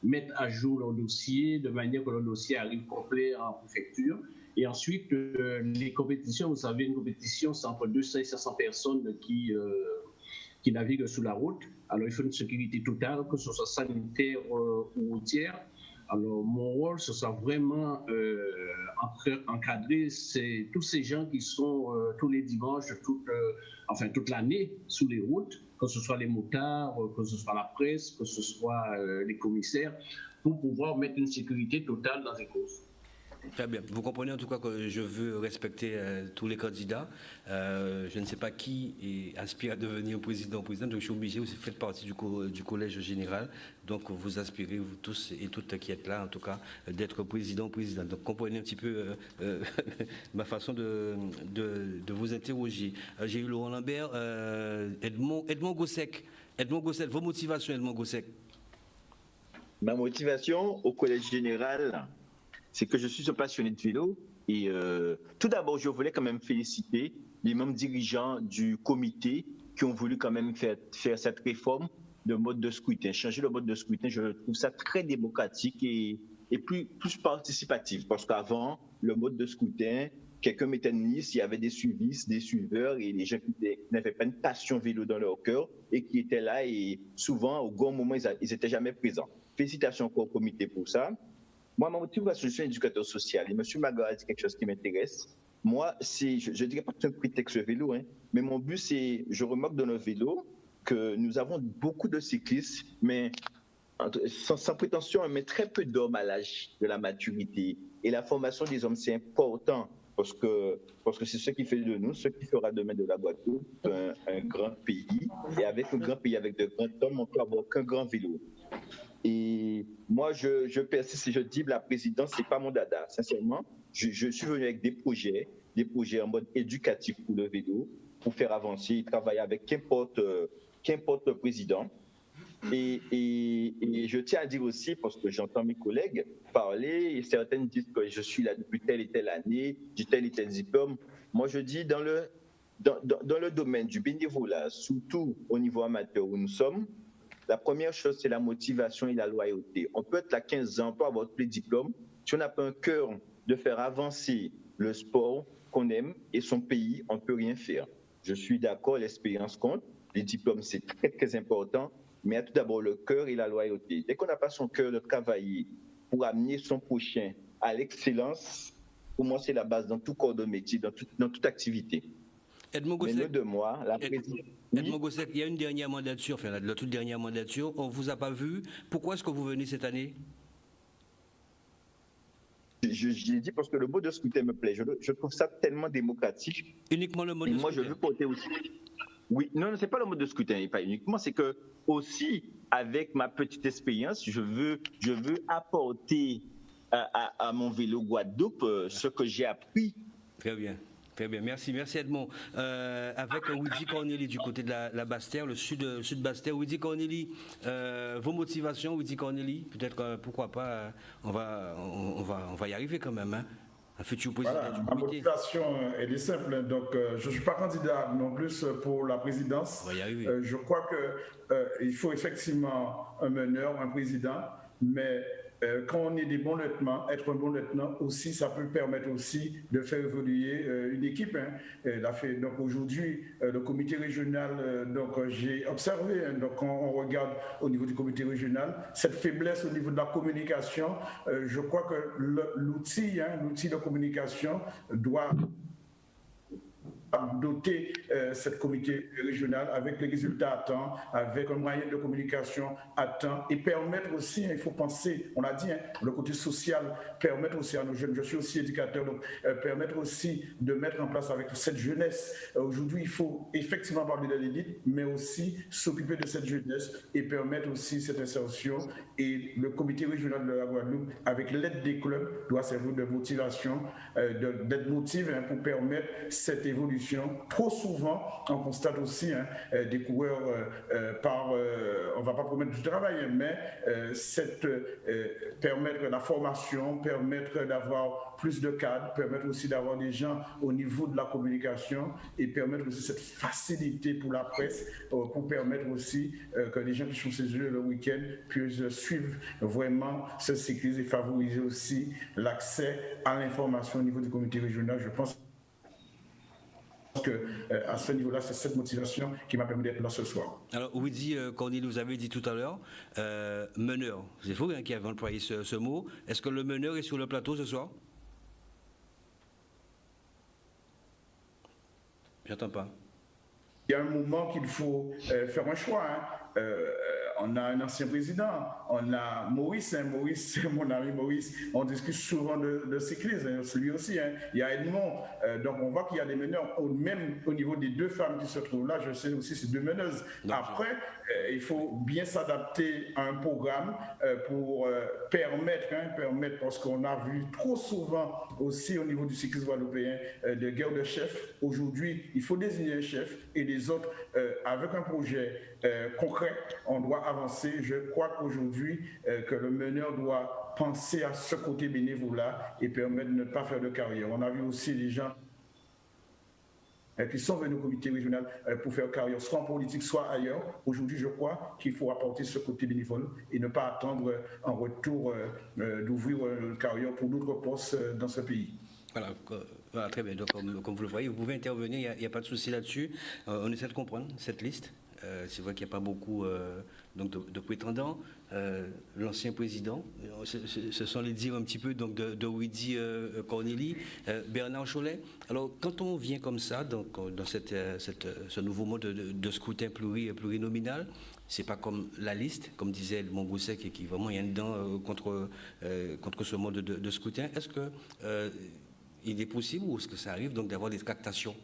mettre à jour leur dossier, de manière que leur dossier arrive complet en préfecture. Et ensuite, les compétitions, vous savez, une compétition, c'est entre 200 et 500 personnes qui naviguent sur la route. Alors, il faut une sécurité totale, que ce soit sanitaire ou routière. Alors, mon rôle, ce sera vraiment encadrer tous ces gens qui sont tous les dimanches, toute l'année sur les routes, que ce soit les motards, que ce soit la presse, que ce soit les commissaires, pour pouvoir mettre une sécurité totale dans les courses. Très bien. Vous comprenez en tout cas que je veux respecter tous les candidats. Je ne sais pas qui aspire à devenir président ou présidente, donc je suis obligé, vous faites partie du collège général, donc vous aspirez, vous tous et toutes qui êtes là en tout cas, d'être président ou présidente. Donc comprenez un petit peu ma façon de vous interroger. J'ai eu Laurent Lambert, Edmond Gossec. Edmond Gossec, vos motivations, Edmond Gossec? Ma motivation au collège général, c'est que je suis un passionné de vélo et tout d'abord, je voulais quand même féliciter les membres dirigeants du comité qui ont voulu quand même faire cette réforme mode de scrutin. Changer le mode de scrutin, je trouve ça très démocratique et plus participatif. Parce qu'avant, le mode de scrutin, quelqu'un mettait une liste, il y avait des suivistes, des suiveurs et les gens qui n'avaient pas une passion vélo dans leur cœur et qui étaient là et souvent, au bon moment, ils n'étaient jamais présents. Félicitations encore au comité pour ça. Moi, ma motivation, je suis un éducateur social et M. Magloire a dit quelque chose qui m'intéresse. Moi, je ne dirais pas que c'est un prétexte vélo, hein, mais mon but, c'est, je remarque dans le vélo que nous avons beaucoup de cyclistes, mais sans prétention, mais très peu d'hommes à l'âge de la maturité. Et la formation des hommes, c'est important parce que c'est ce qui fait de nous, ce qui fera demain de la Guadeloupe un grand pays. Et avec un grand pays, avec de grands hommes, on peut avoir qu'un grand vélo. Et moi, je persiste et je dis, la présidence, c'est pas mon dada. Sincèrement, je suis venu avec des projets en mode éducatif pour le vélo, pour faire avancer, travailler avec qu'importe le président. Et je tiens à dire aussi, parce que j'entends mes collègues parler, et certaines disent que je suis là depuis telle et telle année, j'ai tel et tel diplôme. Moi, je dis, dans le domaine du bénévolat, surtout au niveau amateur où nous sommes, la première chose, c'est la motivation et la loyauté. On peut être là 15 ans, on peut avoir tous les diplômes. Si on n'a pas un cœur de faire avancer le sport qu'on aime et son pays, on ne peut rien faire. Je suis d'accord, l'expérience compte. Les diplômes, c'est très, très important. Mais il y a tout d'abord le cœur et la loyauté. Dès qu'on n'a pas son cœur de travailler pour amener son prochain à l'excellence, pour moi, c'est la base dans tout corps de métier, dans toute activité. Edmond Gossec, Edmond Gossec, il y a une dernière mandature, enfin la toute dernière mandature, on ne vous a pas vu. Pourquoi est-ce que vous venez cette année? Je l'ai dit parce que le mot de scrutin me plaît. Je trouve ça tellement démocratique. Uniquement le mot de scrutin. Moi, je veux porter aussi. Oui, non, c'est pas le mot de scrutin, et pas uniquement. C'est que aussi, avec ma petite expérience, je veux apporter à mon vélo Guadeloupe ce que j'ai appris. Très bien. Très bien, merci Edmond. Avec Widi Corneli du côté de la Basse-Terre, le sud Basse-Terre. Widi Corneli, vos motivations, Widi Corneli, peut-être pourquoi pas, on va y arriver quand même, hein. Un futur président du comité. Ma motivation, elle est simple. Donc, je ne suis pas candidat non plus pour la présidence. On va y arriver. Je crois qu'il faut effectivement un meneur, un président, mais quand on est des bons lieutenants, être un bon lieutenant aussi, ça peut permettre aussi de faire évoluer une équipe. Donc aujourd'hui, le comité régional, j'ai observé, donc quand on regarde au niveau du comité régional, cette faiblesse au niveau de la communication, je crois que l'outil de communication doit doter cette comité régional avec les résultats à temps, avec un moyen de communication à temps et permettre aussi, il faut penser, on l'a dit, le côté social, permettre aussi à nos jeunes, je suis aussi éducateur, donc permettre aussi de mettre en place avec cette jeunesse. Aujourd'hui, il faut effectivement parler de l'élite, mais aussi s'occuper de cette jeunesse et permettre aussi cette insertion. Et le comité régional de la Guadeloupe, avec l'aide des clubs, doit servir de motivation, d'être motivé pour permettre cette évolution. Trop souvent, on constate aussi des coureurs on ne va pas promettre du travail, mais permettre la formation, permettre d'avoir plus de cadres, permettre aussi d'avoir des gens au niveau de la communication et permettre aussi cette facilité pour la presse, pour permettre aussi que les gens qui sont chez eux le week-end puissent suivre vraiment ce cyclisme et favoriser aussi l'accès à l'information au niveau du comité régional. Je pense qu'à ce niveau-là, c'est cette motivation qui m'a permis d'être là ce soir. Alors, Widi Corneli, vous avez dit tout à l'heure, meneur. C'est vous qui avez employé ce mot. Est-ce que le meneur est sur le plateau ce soir? J'entends pas. Il y a un moment qu'il faut faire un choix. On a un ancien président, on a Maurice, Maurice, c'est mon ami Maurice, on discute souvent de cyclisme, lui aussi, il y a Edmond, donc on voit qu'il y a des meneurs, même au niveau des deux femmes qui se trouvent là, je sais aussi c'est deux meneuses. Après, il faut bien s'adapter à un programme pour permettre, parce qu'on a vu trop souvent aussi au niveau du cyclisme guadeloupéen de guerre de chefs. Aujourd'hui, il faut désigner un chef et les autres, avec un projet concret, on doit avancer. Je crois qu'aujourd'hui, que le meneur doit penser à ce côté bénévolat et permettre de ne pas faire de carrière. On a vu aussi les gens qui sont venus au comité régional pour faire carrière, soit en politique, soit ailleurs. Aujourd'hui, je crois qu'il faut apporter ce côté bénévole et ne pas attendre en retour d'ouvrir une carrière pour d'autres postes dans ce pays. Voilà, très bien. Donc, comme vous le voyez, vous pouvez intervenir, il n'y a pas de souci là-dessus. On essaie de comprendre cette liste. C'est vrai qu'il n'y a pas beaucoup donc de prétendants. L'ancien président, ce sont les dires un petit peu donc, de Widi Corneli, Bernard Cholet. Alors, quand on vient comme ça, donc, dans ce nouveau mode de scrutin plurinominal, c'est pas comme la liste, comme disait le Mongousek, qui vraiment y a dedans contre ce mode de scrutin. Est-ce que il est possible ou est-ce que ça arrive donc d'avoir des tractations?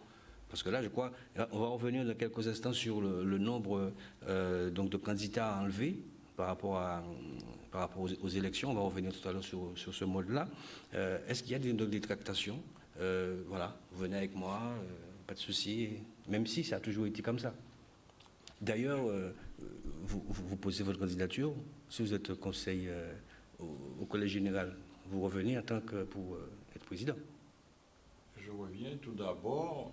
Parce que là, je crois, on va revenir dans quelques instants sur le nombre donc de candidats à enlever par rapport aux élections. On va revenir tout à l'heure sur ce mode-là. Est-ce qu'il y a des tractations? Voilà, venez avec moi, pas de souci, même si ça a toujours été comme ça. D'ailleurs, vous posez votre candidature, si vous êtes conseil au collège général, vous revenez en tant que pour être président. Je reviens tout d'abord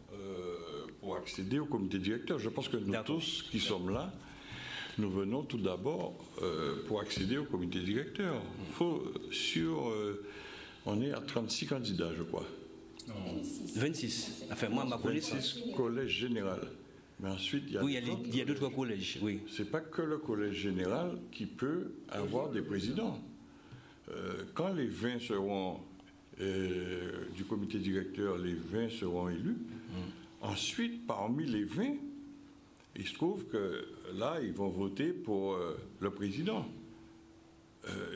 pour accéder au comité directeur. Je pense que nous tous qui sommes là, nous venons tout d'abord pour accéder au comité directeur. On est à 36 candidats, je crois. 26. Enfin, moi, ma connaissance. 26 collège général. Mais ensuite, il y a d'autres collèges, oui. C'est pas que le collège général qui peut avoir des présidents. Quand les 20 seront du comité directeur, les 20 seront élus. Ensuite, parmi les 20, il se trouve que là, ils vont voter pour le président.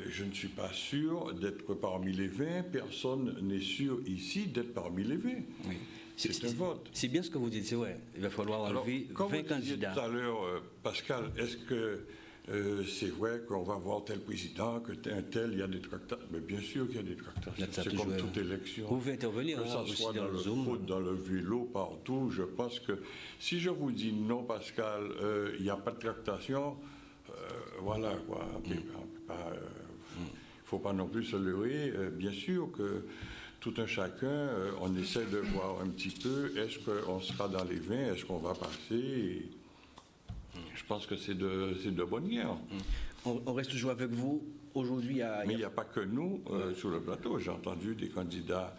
Je ne suis pas sûr d'être parmi les 20. Personne n'est sûr ici d'être parmi les 20. Oui. C'est un vote. C'est bien ce que vous dites, c'est vrai. Il va falloir enlever 20 candidats. Tout à l'heure, Pascal, est-ce que c'est vrai qu'on va voir tel président, que tel, il y a des tractations? Mais bien sûr qu'il y a des tractations. C'est comme toute élection. Vous pouvez intervenir, que ça soit dans le foot, dans le vélo, partout. Je pense que si je vous dis non, Pascal, il n'y a pas de tractation, voilà quoi. Il ne faut pas non plus se leurrer. Bien sûr que tout un chacun, on essaie de voir un petit peu, est-ce qu'on sera dans les 20, est-ce qu'on va passer? Je pense que c'est de bonne guerre. On reste toujours avec vous. Aujourd'hui, mais il n'y a pas que nous sur le plateau. J'ai entendu des candidats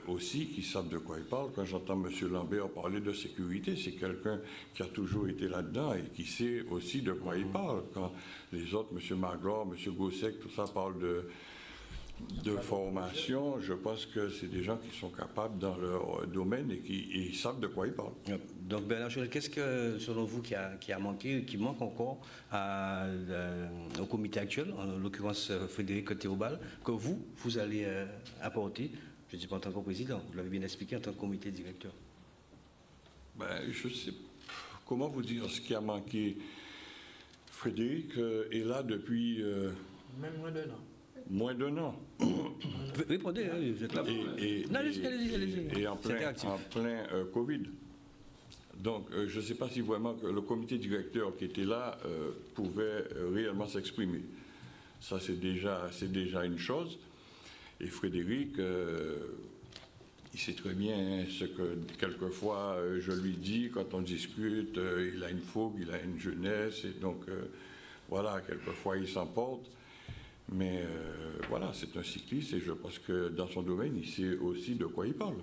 aussi qui savent de quoi ils parlent. Quand j'entends M. Lambert parler de sécurité, c'est quelqu'un qui a toujours été là-dedans et qui sait aussi de quoi il parle. Quand les autres, M. Magloire, M. Gossec, tout ça parle de formation, je pense que c'est des gens qui sont capables dans leur domaine et qui savent de quoi ils parlent. Donc Bernard Cholet, qu'est-ce que, selon vous, qui a manqué, qui manque encore au comité actuel, en l'occurrence Frédéric Théobald, que vous allez apporter, je ne dis pas en tant que président, vous l'avez bien expliqué, en tant que comité directeur? Je sais comment vous dire ce qui a manqué. Frédéric est là depuis... même moins d'un an. Moins d'un an. Répondez, vous êtes là. Et en plein Covid. Donc, je ne sais pas si vraiment que le comité directeur qui était là pouvait réellement s'exprimer. Ça, c'est déjà une chose. Et Frédéric, il sait très bien ce que quelquefois je lui dis quand on discute. Il a une fougue, il a une jeunesse, et donc voilà, quelquefois il s'emporte. Mais voilà, c'est un cycliste et je pense que dans son domaine, il sait aussi de quoi il parle.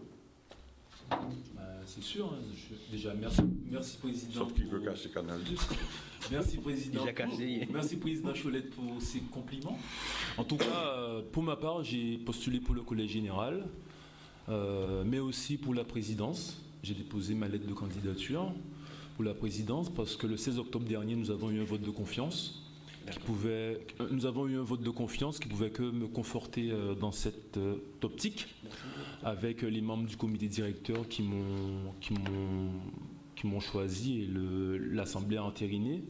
C'est sûr. Déjà, merci Président. Sauf qu'il veut casser Canal 10. Merci Président Cholet pour ses compliments. En tout cas, pour ma part, j'ai postulé pour le collège général, mais aussi pour la présidence. J'ai déposé ma lettre de candidature pour la présidence parce que le 16 octobre dernier, nous avons eu un vote de confiance. Nous avons eu un vote de confiance qui pouvait que me conforter dans cette optique avec les membres du comité directeur qui m'ont choisi et l'Assemblée a entériné.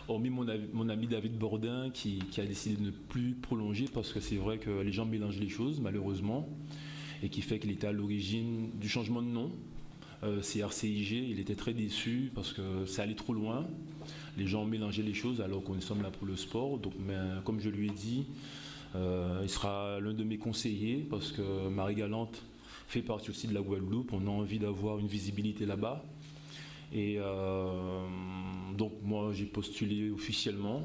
Hormis mon ami David Bordin qui a décidé de ne plus prolonger parce que c'est vrai que les gens mélangent les choses malheureusement et qui fait qu'il était à l'origine du changement de nom. C'est RCIG, il était très déçu parce que ça allait trop loin. Les gens ont mélangé les choses alors qu'on sommes là pour le sport. Donc, comme je lui ai dit, il sera l'un de mes conseillers parce que Marie Galante fait partie aussi de la Guadeloupe. On a envie d'avoir une visibilité là-bas. Et donc moi j'ai postulé officiellement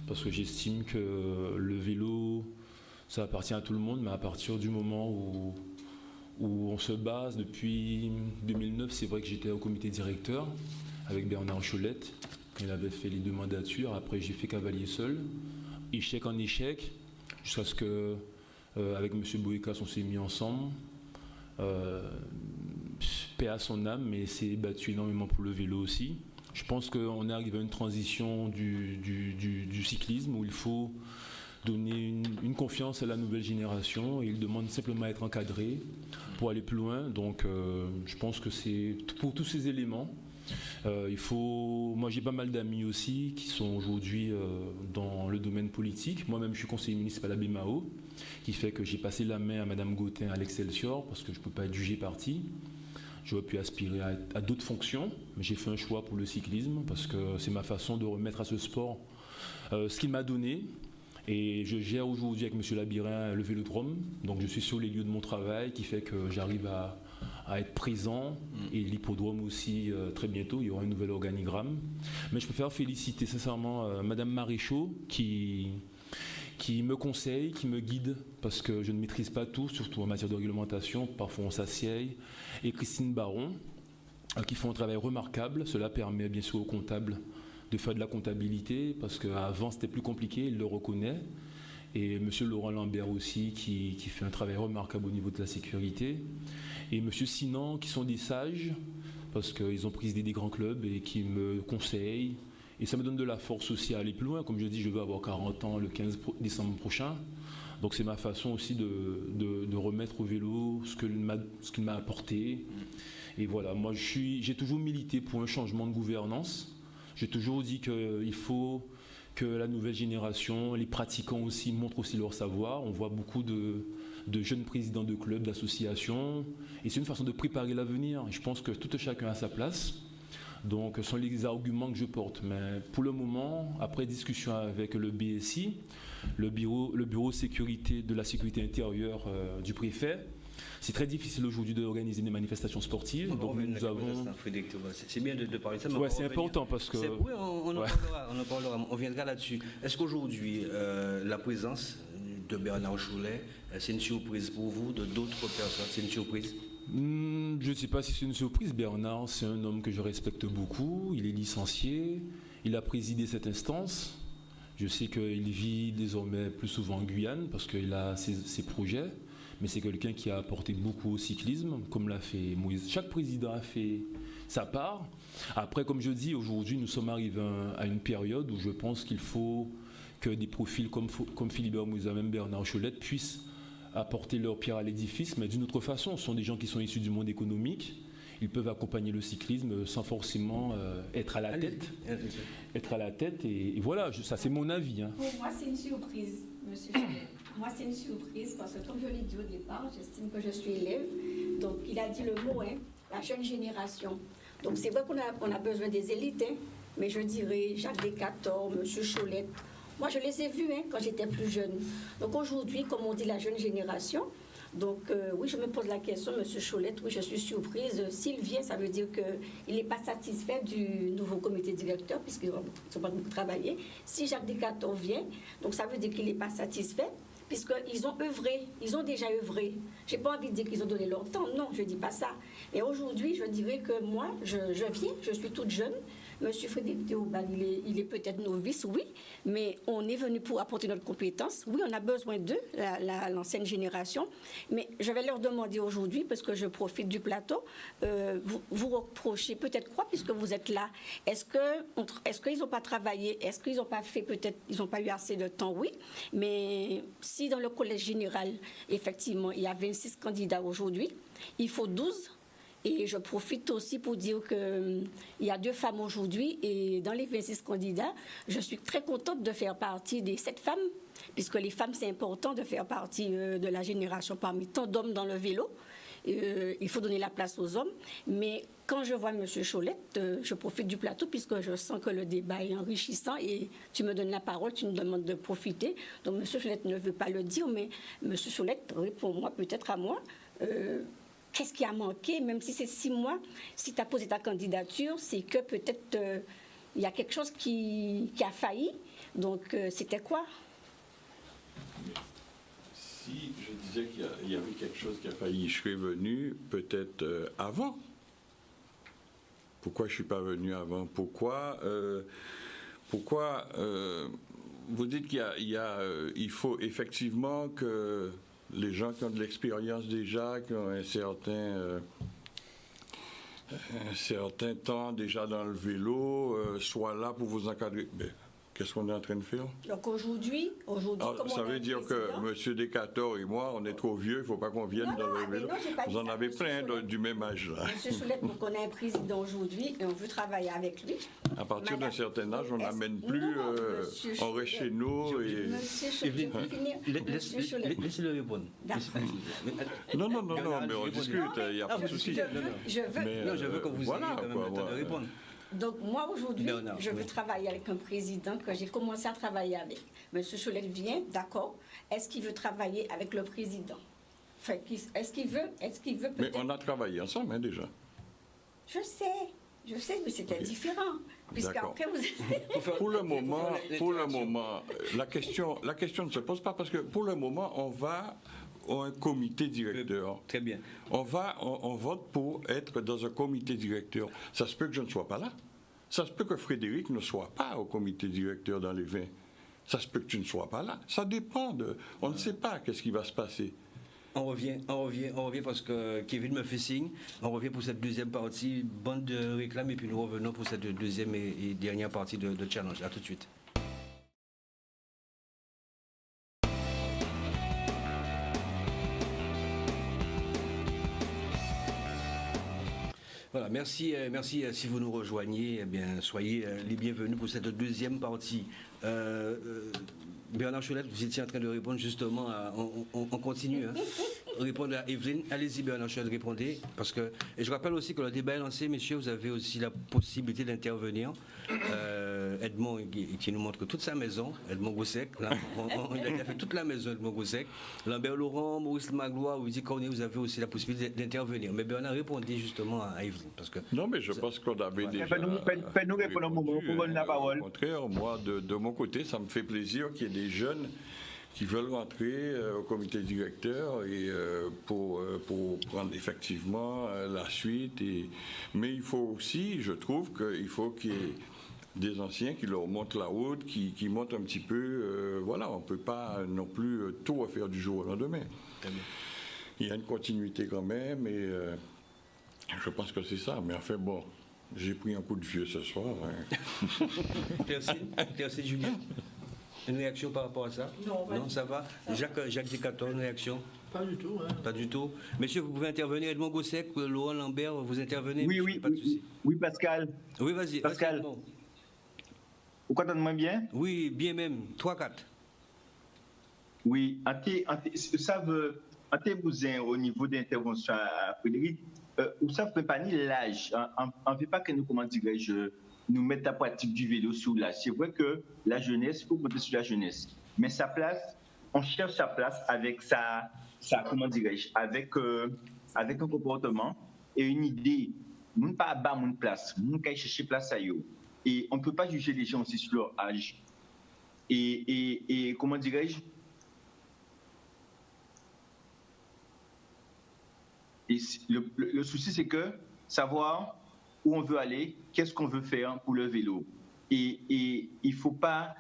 parce que j'estime que le vélo ça appartient à tout le monde, mais à partir du moment où on se base depuis 2009, c'est vrai que j'étais au comité directeur avec Bernard Cholette. Il avait fait les 2 mandatures, après j'ai fait cavalier seul, échec en échec, jusqu'à ce que avec M. Boécas on s'est mis ensemble. Paix à son âme, mais s'est battu énormément pour le vélo aussi. Je pense qu'on arrive à une transition du cyclisme où il faut donner une confiance à la nouvelle génération et il demande simplement à être encadré pour aller plus loin. Donc je pense que c'est pour tous ces éléments. Moi j'ai pas mal d'amis aussi qui sont aujourd'hui dans le domaine politique. Moi-même je suis conseiller municipal à Bémao, qui fait que j'ai passé la main à Madame Gautin à l'Excelsior parce que je ne peux pas être jugé parti. J'aurais pu aspirer à d'autres fonctions, mais j'ai fait un choix pour le cyclisme parce que c'est ma façon de remettre à ce sport ce qu'il m'a donné. Et je gère aujourd'hui avec M. Labirin le vélodrome, donc je suis sur les lieux de mon travail qui fait que j'arrive à être présent, et l'hippodrome aussi très bientôt, il y aura un nouvel organigramme. Mais je préfère féliciter sincèrement Madame Maréchaux qui me conseille, qui me guide, parce que je ne maîtrise pas tout, surtout en matière de réglementation, parfois on s'assied, et Christine Baron, qui font un travail remarquable. Cela permet bien sûr aux comptables de faire de la comptabilité, parce qu'avant c'était plus compliqué, il le reconnaît. Et M. Laurent Lambert aussi, qui fait un travail remarquable au niveau de la sécurité. Et M. Sinan, qui sont des sages, parce qu'ils ont présidé des grands clubs et qui me conseillent. Et ça me donne de la force aussi à aller plus loin. Comme je dis, je veux avoir 40 ans le 15 décembre prochain. Donc c'est ma façon aussi de remettre au vélo ce qu'il m'a apporté. Et voilà, moi j'ai toujours milité pour un changement de gouvernance. J'ai toujours dit qu'il faut que la nouvelle génération, les pratiquants aussi, montrent aussi leur savoir. On voit beaucoup de jeunes présidents de clubs, d'associations. Et c'est une façon de préparer l'avenir. Je pense que tout chacun a sa place. Donc ce sont les arguments que je porte. Mais pour le moment, après discussion avec le BSI, le bureau sécurité de la sécurité intérieure du préfet, c'est très difficile aujourd'hui d'organiser des manifestations sportives. Donc nous avons... C'est bien de parler de ça. Ouais, c'est important parce que... Oui, on en parlera. On viendra là-dessus. Est-ce qu'aujourd'hui, la présence de Bernard Cholet, c'est une surprise pour vous, de d'autres personnes? C'est une surprise? Je ne sais pas si c'est une surprise. Bernard, c'est un homme que je respecte beaucoup. Il est licencié. Il a présidé cette instance. Je sais qu'il vit désormais plus souvent en Guyane parce qu'il a ses projets. Mais c'est quelqu'un qui a apporté beaucoup au cyclisme, comme l'a fait Moïse. Chaque président a fait sa part. Après, comme je dis, aujourd'hui, nous sommes arrivés à une période où je pense qu'il faut que des profils comme Philibert Moïse, même Bernard Cholette, puissent apporter leur pierre à l'édifice, mais d'une autre façon. Ce sont des gens qui sont issus du monde économique. Ils peuvent accompagner le cyclisme sans forcément être à la tête. Être à la tête, et voilà, ça c'est mon avis. Hein. Pour moi, c'est une surprise, monsieur Cholette. Moi, c'est une surprise parce que, comme je l'ai dit au départ, j'estime que je suis élève. Donc, il a dit le mot, la jeune génération. Donc, c'est vrai qu'on a besoin des élites, mais je dirais Jacques Descator, M. Cholette. Moi, je les ai vus quand j'étais plus jeune. Donc, aujourd'hui, comme on dit la jeune génération, donc oui, je me pose la question, M. Cholette, oui, je suis surprise. S'il vient, ça veut dire qu'il n'est pas satisfait du nouveau comité directeur, puisqu'ils n'ont pas beaucoup travaillé. Si Jacques Descator vient, donc ça veut dire qu'il n'est pas satisfait, puisqu'ils ont œuvré, ils ont déjà œuvré. Je n'ai pas envie de dire qu'ils ont donné leur temps, non, je ne dis pas ça. Et aujourd'hui, je dirais que moi, je viens, je suis toute jeune. Monsieur Frédéric Théobald, il est peut-être novice, oui, mais on est venu pour apporter notre compétence. Oui, on a besoin d'eux, l'ancienne génération, mais je vais leur demander aujourd'hui, parce que je profite du plateau, vous reprochez peut-être quoi, puisque vous êtes là? Est-ce qu'ils n'ont pas travaillé? Est-ce qu'ils n'ont pas fait, peut-être, ils n'ont pas eu assez de temps? Oui, mais si dans le collège général, effectivement, il y a 26 candidats aujourd'hui, il faut 12. Et je profite aussi pour dire qu'il y a 2 femmes aujourd'hui, et dans les 26 candidats, je suis très contente de faire partie des 7 femmes, puisque les femmes, c'est important de faire partie de la génération parmi tant d'hommes dans le vélo. Il faut donner la place aux hommes. Mais quand je vois M. Cholette, je profite du plateau, puisque je sens que le débat est enrichissant, et tu me donnes la parole, tu me demandes de profiter. Donc M. Cholette ne veut pas le dire, mais M. Cholette, réponds-moi peut-être à moi. qu'est-ce qui a manqué, même si c'est 6 mois, si tu as posé ta candidature, c'est que peut-être il y a quelque chose qui a failli. Donc, c'était quoi? Si je disais qu'il y avait quelque chose qui a failli, je serais venu peut-être avant. Pourquoi je ne suis pas venu avant? Pourquoi vous dites qu'il faut effectivement que les gens qui ont de l'expérience déjà, qui ont un certain temps déjà dans le vélo, soient là pour vous encadrer. Mais qu'est-ce qu'on est en train de faire? Donc aujourd'hui, ça veut dire que M. Decatur et moi, on est trop vieux, il ne faut pas qu'on vienne dans le vélo. Vous en avez plein du même âge là. M. Choulette, donc on a un président aujourd'hui et on veut travailler avec lui. À partir d'un certain âge, on n'amène plus, on reste chez nous. Monsieur Choulette, laissez-le répondre. Non, mais on discute, il n'y a pas de souci. Je veux que vous ayez quand même le temps de répondre. Donc moi aujourd'hui, je veux travailler avec un président que j'ai commencé à travailler avec. Monsieur Choulette vient, d'accord. Est-ce qu'il veut travailler avec le président? Enfin, est-ce qu'il veut Mais on a travaillé ensemble déjà. Je sais, mais c'était différent. Puisqu'après vous... Pour le moment, la question ne se pose pas parce que pour le moment, on va un comité directeur. Très bien. On vote pour être dans un comité directeur. Ça se peut que je ne sois pas là. Ça se peut que Frédéric ne soit pas au comité directeur dans les 20. Ça se peut que tu ne sois pas là. Ça dépend on ne sait pas qu'est-ce qui va se passer. On revient parce que Kevin me fait signe. On revient pour cette deuxième partie, bande de réclames, et puis nous revenons pour cette deuxième et dernière partie de challenge. À tout de suite. Voilà, merci. Si vous nous rejoignez, eh bien, soyez les bienvenus pour cette deuxième partie. Bernard Choulette, vous étiez en train de répondre justement on continue. Répondre à Evelyne. Allez-y, Bernard Choulette, répondez. Et je rappelle aussi que le débat est lancé, messieurs, vous avez aussi la possibilité d'intervenir. Edmond, qui nous montre toute sa maison, Edmond Goussec, il a fait toute la maison, Edmond Goussec. Lambert Laurent, Maurice Magloire, Rudy Cornet, vous avez aussi la possibilité d'intervenir. Mais Bernard, répondez justement à Evelyne. Non, mais je pense qu'on avait déjà... Faites-nous répondre un moment, pour donner la parole. Au contraire, moi, de mon côté, ça me fait plaisir qu'il y ait des jeunes qui veulent rentrer au comité directeur et pour prendre effectivement la suite. Mais il faut aussi, je trouve qu'il faut qu'il y ait des anciens qui leur montrent la route, qui montrent un petit peu. Voilà, on ne peut pas non plus tout refaire du jour au lendemain. Il y a une continuité quand même et je pense que c'est ça. Mais enfin bon, j'ai pris un coup de vieux ce soir. Hein. Merci Julien. Une réaction par rapport à ça? Non, ça va. Jacques Decatur, une réaction? Pas du tout. Hein. Pas du tout. Messieurs, vous pouvez intervenir. Edmond Goussec, Laurent Lambert, vous intervenez? Oui, pas de souci. Oui, Pascal. Oui, vas-y. Pascal. Vous entendez bien? Oui, bien même. 3-4. Oui, ça veut, au niveau d'intervention à Frédéric, où ça fait pas ni l'âge. On ne veut pas que nous, comment dirais-je, nous mettre la pratique du vélo sur l'âge. C'est vrai que la jeunesse, il faut compter sur la jeunesse. Mais sa place, on cherche sa place avec sa comment dirais-je, avec un comportement et une idée. Nous ne pas bas mon place, nous ne chercher place à eux. Et on ne peut pas juger les gens aussi sur leur âge. Et comment dirais-je, et le souci, c'est que savoir où on veut aller, qu'est-ce qu'on veut faire pour le vélo. Et il ne faut pas...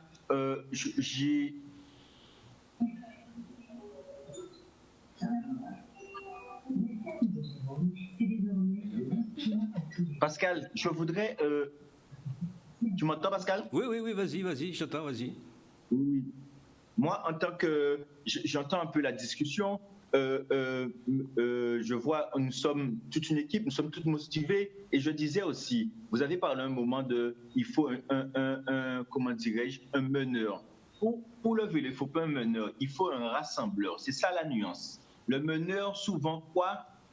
Pascal, je voudrais... Tu m'entends, Pascal? Oui, vas-y, je t'entends, vas-y. Oui. Moi, en tant que... J'entends un peu la discussion. Je vois, nous sommes toute une équipe, nous sommes tous motivés. Et je disais aussi, vous avez parlé un moment il faut comment dirais-je, un meneur. Pour le vélo, il ne faut pas un meneur, il faut un rassembleur. C'est ça la nuance. Le meneur, souvent,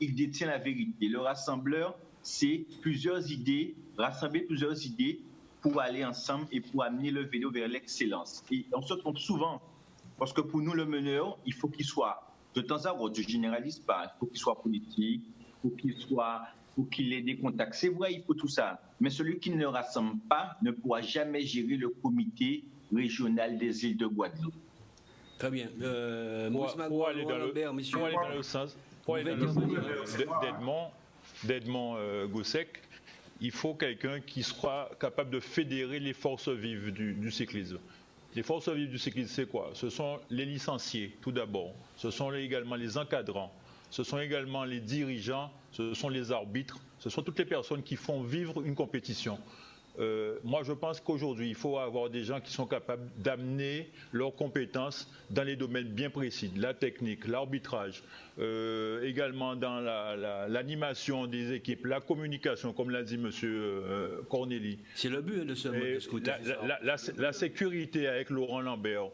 il détient la vérité. Le rassembleur, c'est plusieurs idées, rassembler plusieurs idées pour aller ensemble et pour amener le vélo vers l'excellence. Et on se trompe souvent, parce que pour nous, le meneur, il faut qu'il soit, de temps à autre, je ne généralise pas, il faut qu'il soit politique, pour qu'il ait des contacts. C'est vrai, il faut tout ça. Mais celui qui ne rassemble pas ne pourra jamais gérer le comité régional des îles de Guadeloupe. Très bien. Pour aller dans le sens d'Edmond Gossec, il faut quelqu'un qui soit capable de fédérer les forces vives du cyclisme. Les forces vives du cyclisme, c'est quoi? Ce sont les licenciés, tout d'abord. Ce sont également les encadrants. Ce sont également les dirigeants. Ce sont les arbitres. Ce sont toutes les personnes qui font vivre une compétition. Moi, je pense qu'aujourd'hui, il faut avoir des gens qui sont capables d'amener leurs compétences dans les domaines bien précis, la technique, l'arbitrage, également dans l'animation des équipes, la communication, comme l'a dit M. Corneli. C'est le but de ce mode scouting. La sécurité avec Laurent Lambert.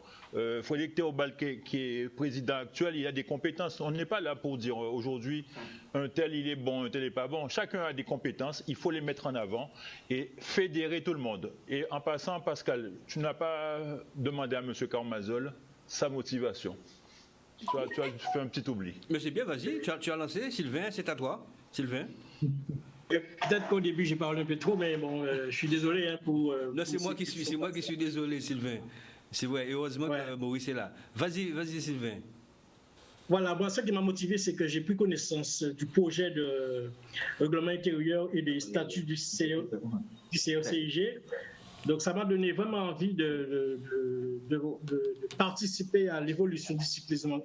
Frédéric Théobald, qui est président actuel, il a des compétences. On n'est pas là pour dire aujourd'hui un tel il est bon, un tel n'est pas bon. Chacun a des compétences, il faut les mettre en avant et fédérer tout le monde. Et en passant, Pascal, tu n'as pas demandé à M. Carmazol sa motivation. Tu as fait un petit oubli. Mais c'est bien, vas-y, tu as lancé. Sylvain, c'est à toi. Sylvain. Peut-être qu'au début j'ai parlé un peu trop, mais bon, je suis désolé pour. Non, c'est moi qui suis désolé, Sylvain. C'est vrai, et heureusement que Maurice est là. Vas-y, Sylvain. Voilà, moi, ce qui m'a motivé, c'est que j'ai pris connaissance du projet de règlement intérieur et des statuts du CECIG. Donc, ça m'a donné vraiment envie de participer à l'évolution du cyclisme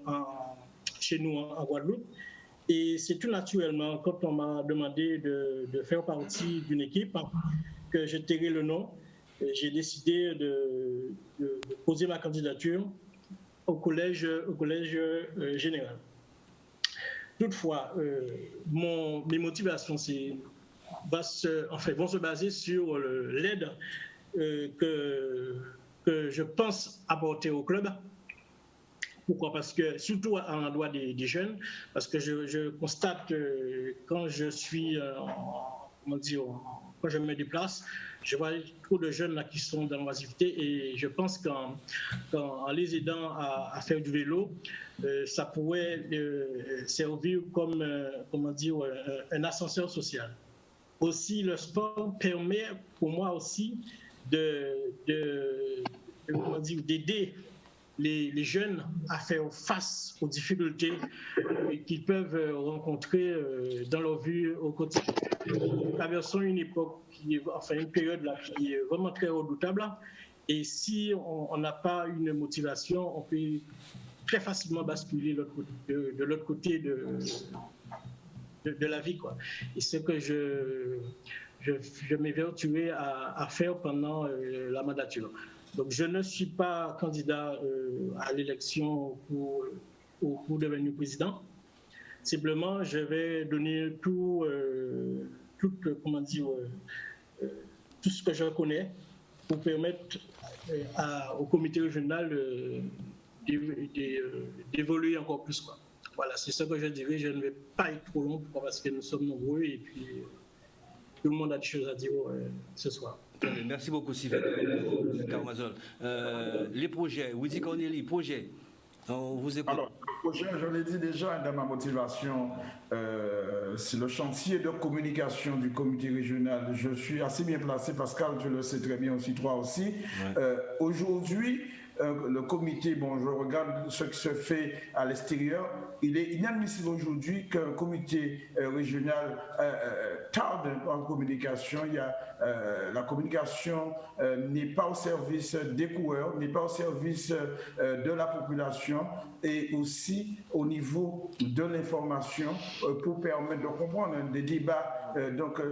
chez nous en Guadeloupe. Et c'est tout naturellement, quand on m'a demandé de faire partie d'une équipe, que j'ai tiré le nom. J'ai décidé de poser ma candidature au collège général. Toutefois, mes motivations vont se baser sur l'aide que je pense apporter au club. Pourquoi? Parce que, surtout à l'endroit des jeunes, parce que je constate quand je suis, quand je me déplace, je vois trop de jeunes là qui sont dans l'oisiveté et je pense qu'en les aidant à faire du vélo, ça pourrait servir comme un ascenseur social. Aussi, le sport permet pour moi aussi d'aider les jeunes à faire face aux difficultés qu'ils peuvent rencontrer dans leur vie au quotidien. Nous traversons une époque, une période là, qui est vraiment très redoutable. Et si on n'a pas une motivation, on peut très facilement basculer de l'autre côté de la vie, quoi. Et c'est ce que je m'évertuais à faire pendant la mandature. Donc, je ne suis pas candidat à l'élection pour devenir président. Simplement, je vais donner tout ce que je connais pour permettre au comité régional d'évoluer encore plus, quoi. Voilà, c'est ce que je dirais. Je ne vais pas être trop long parce que nous sommes nombreux et puis tout le monde a des choses à dire ce soir. Merci beaucoup, Sylvain Carmazol. Les projets, Willy Corneli, projet. On vous écoute. Alors, le projet, je l'ai dit déjà dans ma motivation, c'est le chantier de communication du comité régional. Je suis assez bien placé, Pascal, tu le sais très bien aussi, toi aussi. Ouais. Aujourd'hui, le comité, bon, je regarde ce qui se fait à l'extérieur. Il est inadmissible aujourd'hui qu'un comité régional tarde en communication. La communication n'est pas au service des coureurs, n'est pas au service de la population et aussi au niveau de l'information pour permettre de comprendre des débats. Donc,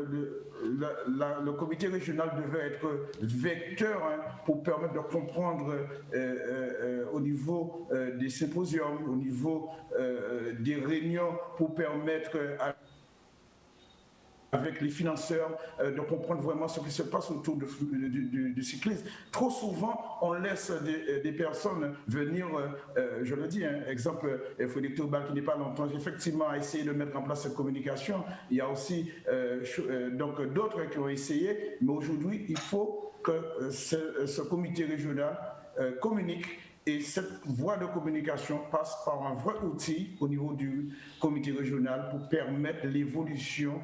le comité régional devait être vecteur pour permettre de comprendre au niveau des symposiums, au niveau des réunions, pour permettre avec les financeurs de comprendre vraiment ce qui se passe autour du cyclisme. Trop souvent, on laisse des personnes venir, je le dis, exemple, Frédéric Théobald qui n'est pas longtemps, effectivement, a essayé de mettre en place cette communication. Il y a aussi donc d'autres qui ont essayé, mais aujourd'hui, il faut que ce comité régional communique Et cette voie de communication passe par un vrai outil au niveau du comité régional pour permettre l'évolution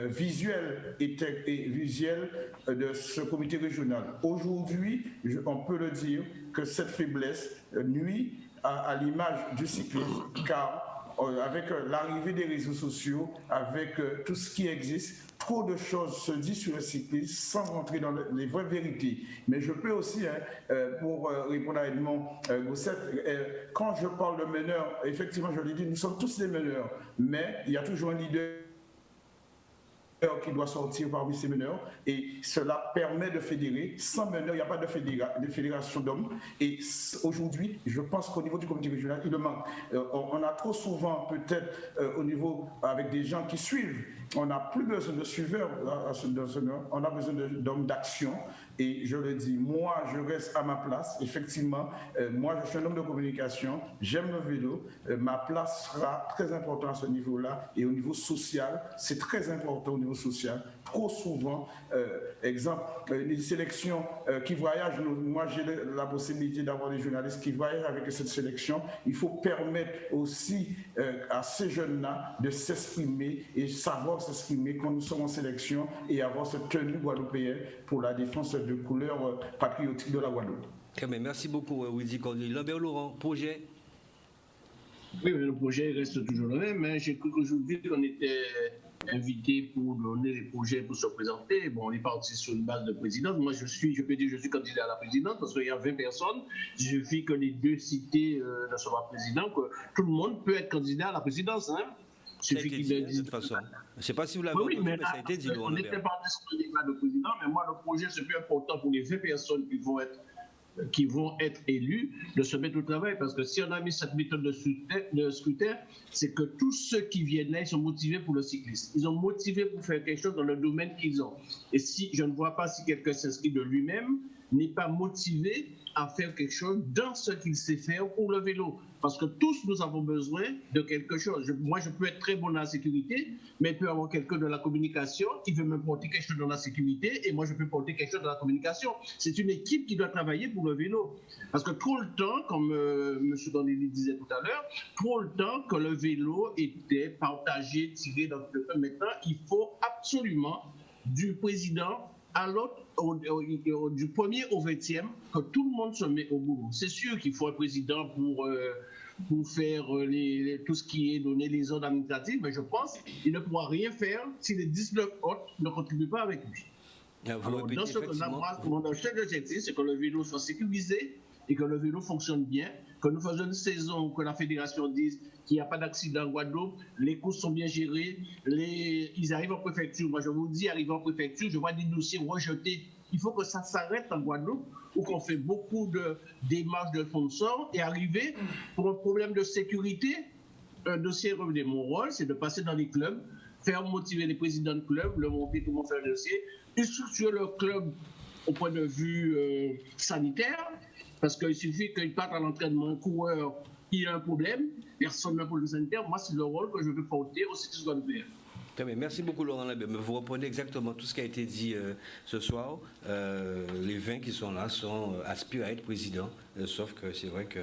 visuelle et visuelle de ce comité régional. Aujourd'hui, on peut le dire que cette faiblesse nuit à l'image du cyclisme, car avec l'arrivée des réseaux sociaux, avec tout ce qui existe, trop de choses se disent sur le cyclisme sans rentrer dans les vraies vérités. Mais je peux aussi, pour répondre à Edmond Gosset, quand je parle de meneurs, effectivement, je l'ai dit, nous sommes tous des meneurs, mais il y a toujours un leader qui doit sortir parmi ces meneurs, et cela permet de fédérer. Sans meneurs, il n'y a pas de fédération d'hommes. Et aujourd'hui, je pense qu'au niveau du comité régional, il le manque. On a trop souvent, peut-être, au niveau avec des gens qui suivent, on n'a plus besoin de suiveurs, on a besoin d'hommes d'action. Et je le dis, moi, je reste à ma place. Effectivement, moi, je suis un homme de communication, j'aime le vélo. Ma place sera très importante à ce niveau-là. Et au niveau social, c'est très important au niveau social. Trop souvent, exemple, les sélections qui voyagent, moi, j'ai la possibilité d'avoir des journalistes qui voyagent avec cette sélection. Il faut permettre aussi à ces jeunes-là de s'exprimer et savoir s'exprimer quand nous sommes en sélection et avoir cette tenue guadeloupéenne pour la défense de couleurs patriotiques de la Guadeloupe. Merci beaucoup, Wildy Corneli. Lambert Laurent, projet? Oui, mais le projet reste toujours le même. Hein. J'ai cru qu'aujourd'hui, on était invité pour donner les projets pour se présenter. Bon, on est parti sur une base de présidence. Moi, je peux dire que je suis candidat à la présidence parce qu'il y a 20 personnes. Il suffit que les deux cités ne soient pas présidents, que tout le monde peut être candidat à la présidence. Hein. Ça a été dit, de toute façon. Je ne sais pas si vous l'avez entendu, mais ça a été dit. On n'était pas sur le débat de président, mais moi, le projet, c'est plus important pour les 20 personnes qui vont être élus, de se mettre au travail. Parce que si on a mis cette méthode de scrutin, c'est que tous ceux qui viennent là, ils sont motivés pour le cyclisme. Ils sont motivés pour faire quelque chose dans le domaine qu'ils ont. Et si je ne vois pas si quelqu'un s'inscrit de lui-même, n'est pas motivé à faire quelque chose dans ce qu'il sait faire pour le vélo. Parce que tous, nous avons besoin de quelque chose. Moi, je peux être très bon dans la sécurité, mais il peut y avoir quelqu'un de la communication qui veut me porter quelque chose dans la sécurité, et moi, je peux porter quelque chose dans la communication. C'est une équipe qui doit travailler pour le vélo. Parce que trop le temps, comme M. Corneli disait tout à l'heure, trop le temps que le vélo était partagé, tiré dans le temps. Maintenant, il faut absolument du président à l'autre, du 1er au 20e, que tout le monde se met au boulot. C'est sûr qu'il faut un président pour faire tout ce qui est donné, les ordres administratifs, mais je pense qu'il ne pourra rien faire si les 19 autres ne contribuent pas avec lui. Alors, dans ce cas-là, mon chef d'objectif, c'est que le vélo soit sécurisé et que le vélo fonctionne bien, que nous faisons une saison que la fédération dise qu'il n'y a pas d'accident en Guadeloupe, les courses sont bien gérées, ils arrivent en préfecture. Moi, je vous dis, arrivant en préfecture, je vois des dossiers rejetés. Il faut que ça s'arrête en Guadeloupe, où on fait beaucoup de démarches de sponsors, et arriver pour un problème de sécurité, un dossier revenu. Mon rôle, c'est de passer dans les clubs, faire motiver les présidents de clubs, leur montrer comment faire le dossier, et structurer leur club au point de vue sanitaire, parce qu'il suffit qu'ils partent à l'entraînement, un coureur, il a un problème, personne n'a un problème sanitaire. Moi, c'est le rôle que je veux porter au cyclisme guadeloupéen. Très bien. Merci beaucoup, Laurent Lambert. Vous reprenez exactement tout ce qui a été dit ce soir. Les 20 qui sont là aspirent à être président, sauf que c'est vrai que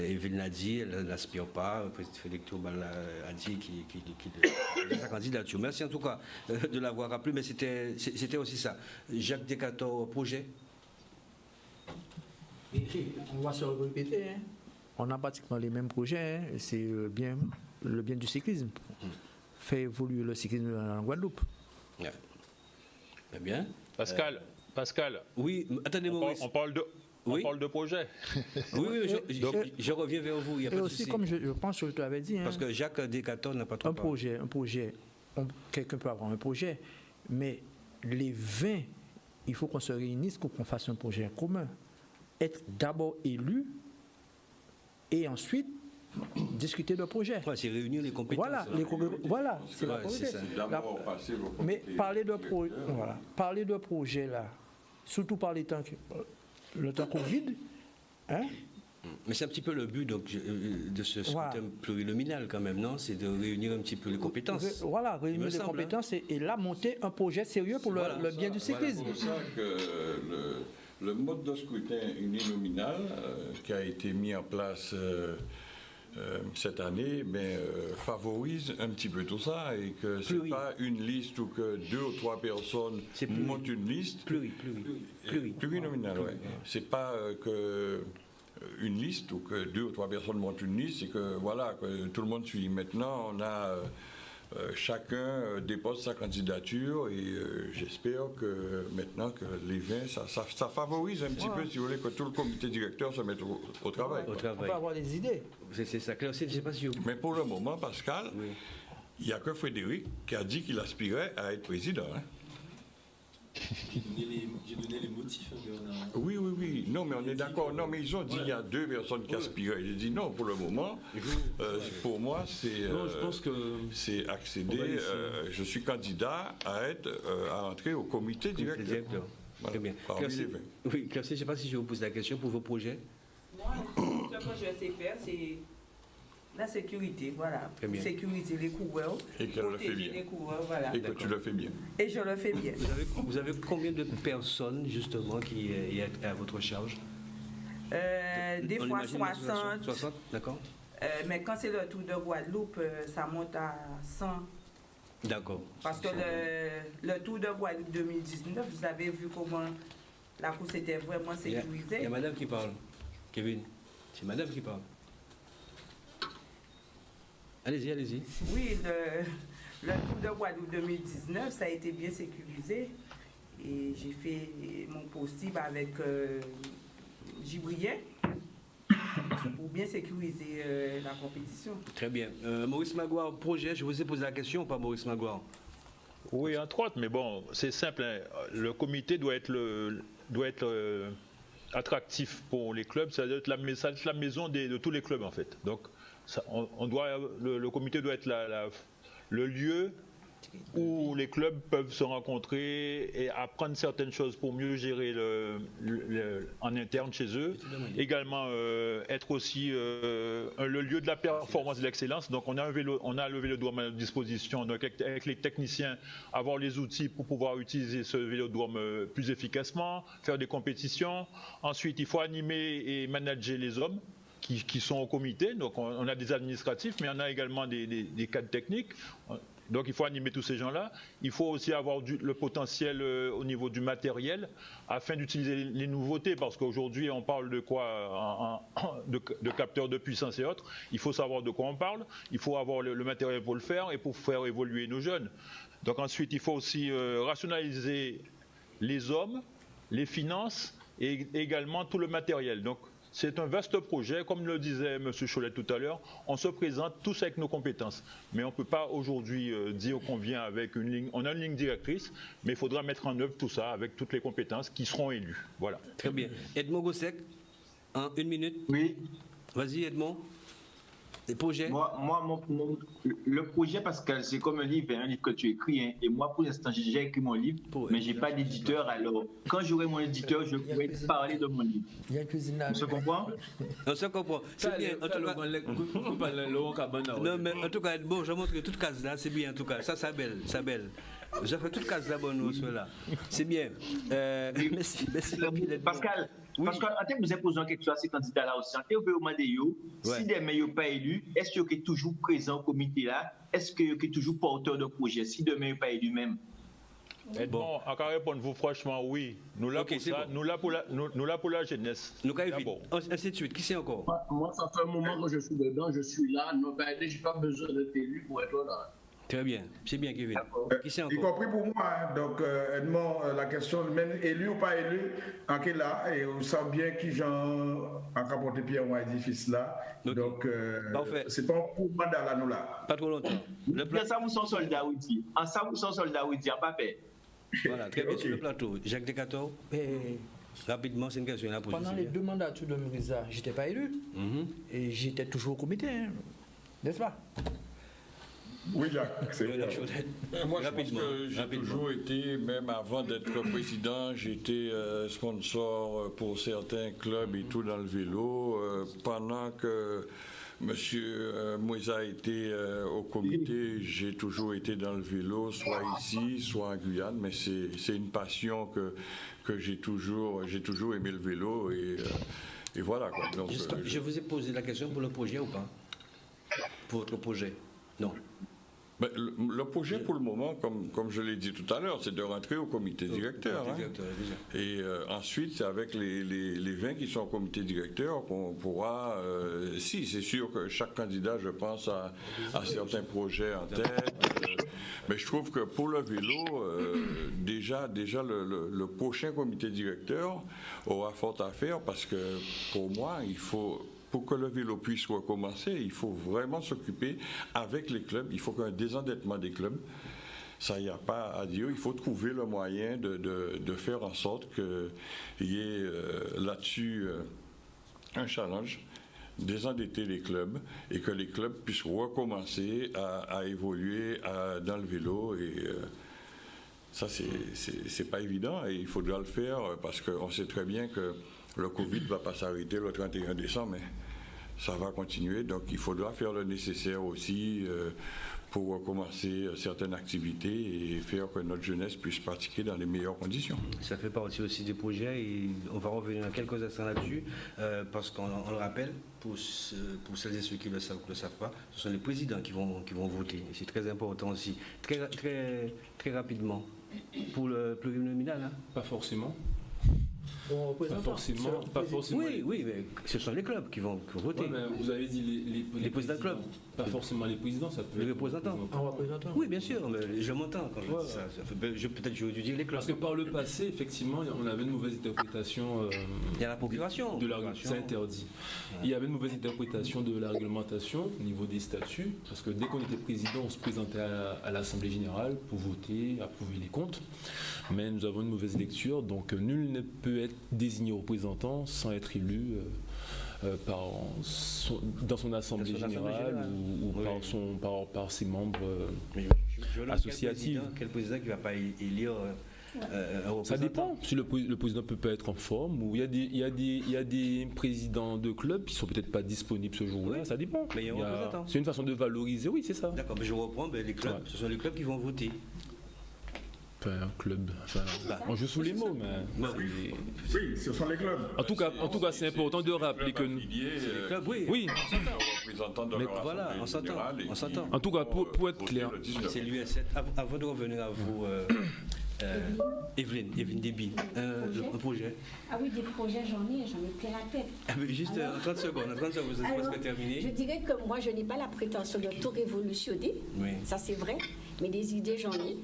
Evelyne a dit, elle n'aspire pas. Le président Félix Toubal a dit qu'il a sa candidature. Merci en tout cas de l'avoir rappelé, mais c'était aussi ça. Jacques Decatur, projet. On va se répéter. Hein. On a pratiquement les mêmes projets. Hein. C'est le bien du cyclisme. Faire évoluer le cyclisme en Guadeloupe. Ouais. Très bien. Pascal. Oui, attendez-moi. On parle de projet. Oui, je reviens vers vous. Il y a et pas aussi, de souci. comme je pense que je te l'avais dit. Parce que Jacques Decatur n'a pas trop parlé. Un projet. Quelqu'un peut avoir un projet, mais les 20, il faut qu'on se réunisse pour qu'on fasse un projet commun. Être d'abord élu et ensuite discuter de projet. Ouais, c'est réunir les compétences. Voilà, c'est la priorité. Mais parler de projet là, surtout par le temps Covid, hein? Mais c'est un petit peu le but donc, de ce scrutin plurinominal quand même, non? C'est de réunir un petit peu les compétences. Voilà, réunir les compétences et là monter un projet sérieux pour le bien du cyclisme. C'est pour ça que Le mode de scrutin uninominal qui a été mis en place cette année favorise un petit peu tout ça et que ce n'est pas une liste ou que 2 ou 3 personnes montent une liste. Plurinominal, oui. Ce n'est pas que une liste ou que 2 ou 3 personnes montent une liste, c'est que voilà, que tout le monde suit. Maintenant, on a chacun dépose sa candidature et j'espère que maintenant que les 20, ça favorise un petit peu, si vous voulez, que tout le comité directeur se mette au travail. On peut avoir des idées. C'est ça, Claire, je sais pas si Mais pour le moment, Pascal, il n'y a que Frédéric qui a dit qu'il aspirait à être président. Hein. J'ai donné les motifs, Bernard. Oui. Non, mais on est d'accord. Non, mais ils ont dit qu'il y a 2 personnes qui aspiraient. J'ai dit non, pour le moment. Pour moi, c'est accéder. Je suis candidat à entrer au comité directeur. Voilà, très bien. Parmi les 20. Oui, Claire, je ne sais pas si je vous pose la question pour vos projets. Moi, ce que je sais faire, c'est la sécurité, voilà. Sécuriser les coureurs, et qu'elle le fait bien. Les coureurs, voilà. Et que tu le fais bien. Et je le fais bien. Vous avez combien de personnes, justement, qui est à votre charge? Des fois 60. 60, d'accord. Mais quand c'est le Tour de Guadeloupe, ça monte à 100. D'accord. Parce que le Tour de Guadeloupe 2019, vous avez vu comment la course était vraiment sécurisée. Il y a madame qui parle. Kevin, c'est madame qui parle. Allez-y. Oui, le Tour de Guadeloupe 2019, ça a été bien sécurisé. Et j'ai fait mon possible avec Gibrier pour bien sécuriser la compétition. Très bien. Maurice Magloire, projet, je vous ai posé la question ou pas, Maurice Magloire? Oui, entre autres, mais bon, c'est simple. Hein. Le comité doit être attractif pour les clubs, ça doit être la maison de tous les clubs, en fait. Donc, le comité doit être le lieu où les clubs peuvent se rencontrer et apprendre certaines choses pour mieux gérer en interne chez eux. Également être aussi le lieu de la performance et de l'excellence. Donc on a le vélodrome à notre disposition. Donc avec les techniciens, avoir les outils pour pouvoir utiliser ce vélodrome plus efficacement, faire des compétitions. Ensuite, il faut animer et manager les hommes qui sont au comité. Donc on a des administratifs, mais on a également des cadres techniques. Donc il faut animer tous ces gens-là. Il faut aussi avoir le potentiel au niveau du matériel afin d'utiliser les nouveautés, parce qu'aujourd'hui on parle de quoi, de capteurs de puissance et autres. Il faut savoir de quoi on parle. Il faut avoir le matériel pour le faire et pour faire évoluer nos jeunes. Donc ensuite il faut aussi rationaliser les hommes, les finances et également tout le matériel. Donc c'est un vaste projet, comme le disait M. Cholet tout à l'heure, on se présente tous avec nos compétences. Mais on ne peut pas aujourd'hui dire qu'on vient avec une ligne, on a une ligne directrice, mais il faudra mettre en œuvre tout ça avec toutes les compétences qui seront élues. Voilà. Très bien. Edmond Gossec, 1 minute. Oui. Vas-y Edmond. Les projets? Le projet, Pascal, c'est comme un livre que tu écris. Hein, et moi, pour l'instant, j'ai déjà écrit mon livre, mais je n'ai pas d'éditeur. Alors, quand j'aurai mon éditeur, je pourrai parler de mon livre. Il y a un cuisinage. On se comprend? On se comprend. C'est bien. En tout cas, non, mais en tout cas, bon, je montre que toute case là, c'est bien. En tout cas, ça belle. J'ai fait toute case là, bon, cela. C'est bien. Merci. Pascal. Oui. Parce qu'en termes de posant quelque chose à ces candidats-là aussi, en termes de Madéo, si des meilleurs pas élus, est-ce qu'ils sont toujours présents au comité-là? Est-ce qu'ils sont toujours porteurs de projet? Si demain ils ne sont pas élus même? Bon, à qu'à répondre vous franchement, oui. Nous là pour ça, nous là pour la jeunesse. Nous d'abord. Ainsi de suite. Qui c'est encore? Moi, ça fait un moment que je suis dedans, je suis là. Non, je n'ai pas besoin d'être élu pour être là. Très bien, c'est bien Kevin. Qui c'est encore? Y compris pour moi, hein. Donc Edmond, la question, même élu ou pas élu, en quel là, et on sent bien qui j'en a rapporté Pierre ou édifice là. Okay. Donc c'est pas un coup mandat là nous là. Pas trop longtemps. Le plan 100% soldat oui dit. En 100% soldat oui dit, pas fait. Voilà, très bien sur le plateau. Jacques Decatur. Rapidement, c'est une question à poser. Pendant les 2 mandatures de Murisa, je n'étais pas élu. Et j'étais toujours au comité, hein. N'est-ce pas? Oui, Jacques, c'est Moi, je pense que j'ai toujours été, même avant d'être président, j'étais sponsor pour certains clubs et tout dans le vélo. Pendant que M. Moïsa était au comité, j'ai toujours été dans le vélo, soit ici, soit en Guyane, mais c'est une passion que j'ai toujours aimé le vélo et voilà. Quoi. Donc, je vous ai posé la question pour le projet ou pas? Pour votre projet? Non. Ben, le projet pour le moment, comme je l'ai dit tout à l'heure, c'est de rentrer au comité directeur. Et ensuite, c'est avec les 20 qui sont au comité directeur qu'on pourra... si, c'est sûr que chaque candidat, je pense, a certains projets en tête. Mais je trouve que pour le vélo, déjà le prochain comité directeur aura fort à faire parce que pour moi, pour que le vélo puisse recommencer, il faut vraiment s'occuper avec les clubs. Il faut qu'il y ait un désendettement des clubs. Ça, il n'y a pas à dire. Il faut trouver le moyen de faire en sorte qu'il y ait là-dessus un challenge, désendetter les clubs et que les clubs puissent recommencer à évoluer dans le vélo. Et ça, c'est pas évident et il faudra le faire parce qu'on sait très bien que le Covid ne va pas s'arrêter le 31 décembre, mais ça va continuer. Donc, il faudra faire le nécessaire aussi pour recommencer certaines activités et faire que notre jeunesse puisse pratiquer dans les meilleures conditions. Ça fait partie aussi des projets et on va revenir dans quelques instants là-dessus parce qu'on le rappelle, pour celles et ceux qui ne le savent pas, ce sont les présidents qui vont voter. Et c'est très important aussi. Très rapidement. Pour le plurinominal, hein? Pas forcément. Bon, pas forcément. Oui, mais ce sont les clubs qui vont voter. Ouais, vous avez dit les présidents de club. Pas forcément les présidents, ça peut les représentants. Oui, bien sûr, mais je m'entends quand je dis ça. Peut-être j'aurais dû dire les clubs. Parce que par le passé, effectivement, on avait une mauvaise interprétation. Il y a la procuration. C'est interdit. Ouais. Il y avait une mauvaise interprétation de la réglementation au niveau des statuts, parce que dès qu'on était président, on se présentait à l'Assemblée générale pour voter, approuver les comptes. Mais nous avons une mauvaise lecture, donc nul ne peut être désigné représentant sans être élu dans son assemblée générale ou par ses membres associatifs. Quel président qui ne va pas élire un représentant? Ça dépend. Si le président peut pas être en forme, ou il y a des présidents de clubs qui sont peut-être pas disponibles ce jour-là. Ça dépend. Mais il y a un représentant. C'est une façon de valoriser. Oui, c'est ça. D'accord. Mais je reprends. Les clubs, ce sont les clubs qui vont voter. Un club. On joue sous les mots, mais. Oui, ce sont les clubs. En tout cas, c'est important de rappeler que nous. Les clubs, oui. Mais voilà, on s'entend. En tout cas, pour être clair. C'est l'US7. Avant de revenir à vous, Evelyne Déby, un projet. Ah oui, des projets, j'en ai plein la tête. Juste en 30 secondes, vous êtes presque terminé. Je dirais que moi, je n'ai pas la prétention de tout révolutionner. Oui. Ça, c'est vrai. Mais des idées, j'en ai.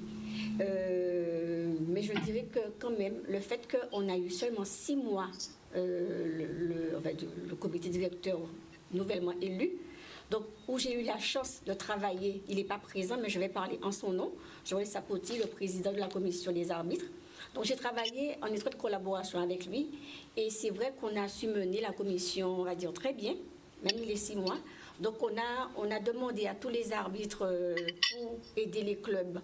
Mais je dirais que quand même, le fait qu'on a eu seulement 6 mois le comité directeur nouvellement élu, donc où j'ai eu la chance de travailler, il n'est pas présent, mais je vais parler en son nom, Joël Sapoti, le président de la commission des arbitres. Donc j'ai travaillé en étroite collaboration avec lui et c'est vrai qu'on a su mener la commission, on va dire, très bien, même les 6 mois. Donc on a demandé à tous les arbitres pour aider les clubs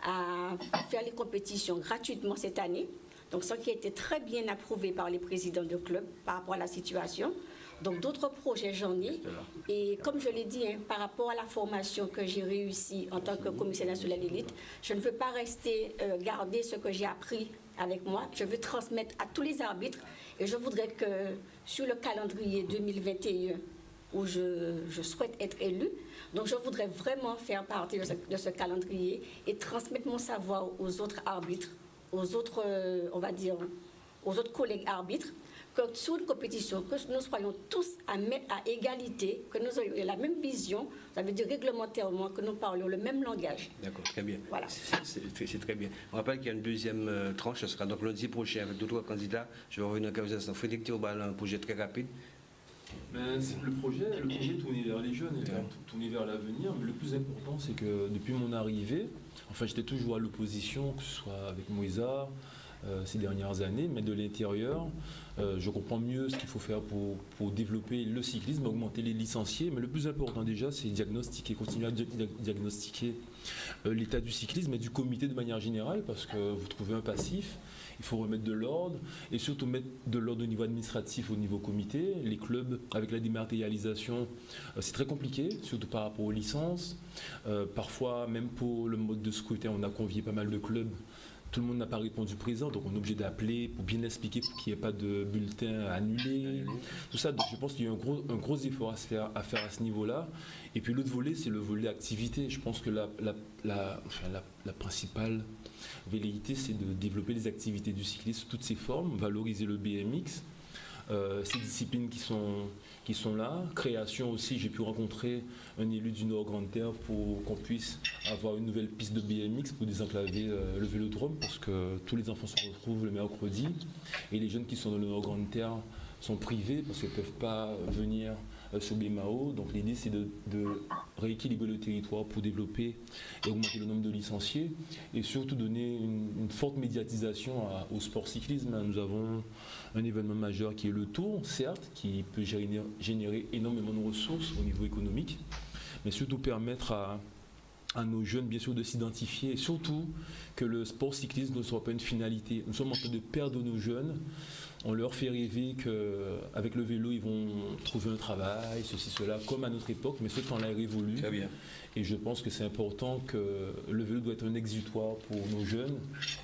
à faire les compétitions gratuitement cette année. Donc ce qui a été très bien approuvé par les présidents de clubs par rapport à la situation. Donc d'autres projets j'en ai. Et comme je l'ai dit, par rapport à la formation que j'ai réussi en tant que commissaire national d'élite, je ne veux pas rester garder ce que j'ai appris avec moi. Je veux transmettre à tous les arbitres et je voudrais que sur le calendrier 2021, où je souhaite être élu. Donc je voudrais vraiment faire partie de ce calendrier et transmettre mon savoir aux autres arbitres, aux autres, aux autres collègues arbitres, que sur une compétition, que nous soyons tous à égalité, que nous ayons la même vision, ça veut dire réglementairement que nous parlions le même langage. D'accord, très bien. Voilà. C'est très bien. On rappelle qu'il y a une deuxième tranche, ce sera donc lundi prochain avec d'autres candidats. Je vais revenir dans quelques instants. Frédéric Théobald, un projet très rapide. Le projet est tourné vers les jeunes, tourné vers l'avenir, mais le plus important c'est que depuis mon arrivée, enfin j'étais toujours à l'opposition, que ce soit avec Moïsa, ces dernières années, mais de l'intérieur, je comprends mieux ce qu'il faut faire pour développer le cyclisme, augmenter les licenciés, mais le plus important déjà, c'est diagnostiquer, continuer à diagnostiquer l'état du cyclisme et du comité de manière générale, parce que vous trouvez un passif, il faut remettre de l'ordre, et surtout mettre de l'ordre au niveau administratif, au niveau comité. Les clubs, avec la dématérialisation, c'est très compliqué, surtout par rapport aux licences. Parfois, même pour le mode de scrutin, on a convié pas mal de clubs. Tout le monde n'a pas répondu présent, donc on est obligé d'appeler pour bien expliquer pour qu'il n'y ait pas de bulletin annulé, tout ça. Donc je pense qu'il y a un gros effort à faire à ce niveau-là. Et puis l'autre volet, c'est le volet activité. Je pense que la principale velléité, c'est de développer les activités du cyclisme sous toutes ses formes, valoriser le BMX, ces disciplines qui sont là. Création aussi, j'ai pu rencontrer un élu du Nord Grande Terre pour qu'on puisse avoir une nouvelle piste de BMX pour désenclaver le vélodrome, parce que tous les enfants se retrouvent le mercredi et les jeunes qui sont dans le Nord Grande Terre sont privés parce qu'ils ne peuvent pas venir sur BMAO. Donc l'idée, c'est de rééquilibrer le territoire pour développer et augmenter le nombre de licenciés et surtout donner une forte médiatisation au sport cyclisme. Nous avons un événement majeur qui est le Tour, certes, qui peut générer énormément de ressources au niveau économique, mais surtout permettre à nos jeunes, bien sûr, de s'identifier et surtout que le sport cyclisme ne soit pas une finalité. Nous sommes en train de perdre nos jeunes. On leur fait rêver qu'avec le vélo, ils vont trouver un travail, ceci, cela, comme à notre époque, mais ce temps-là est révolu. Très bien. Et je pense que c'est important que le vélo doit être un exutoire pour nos jeunes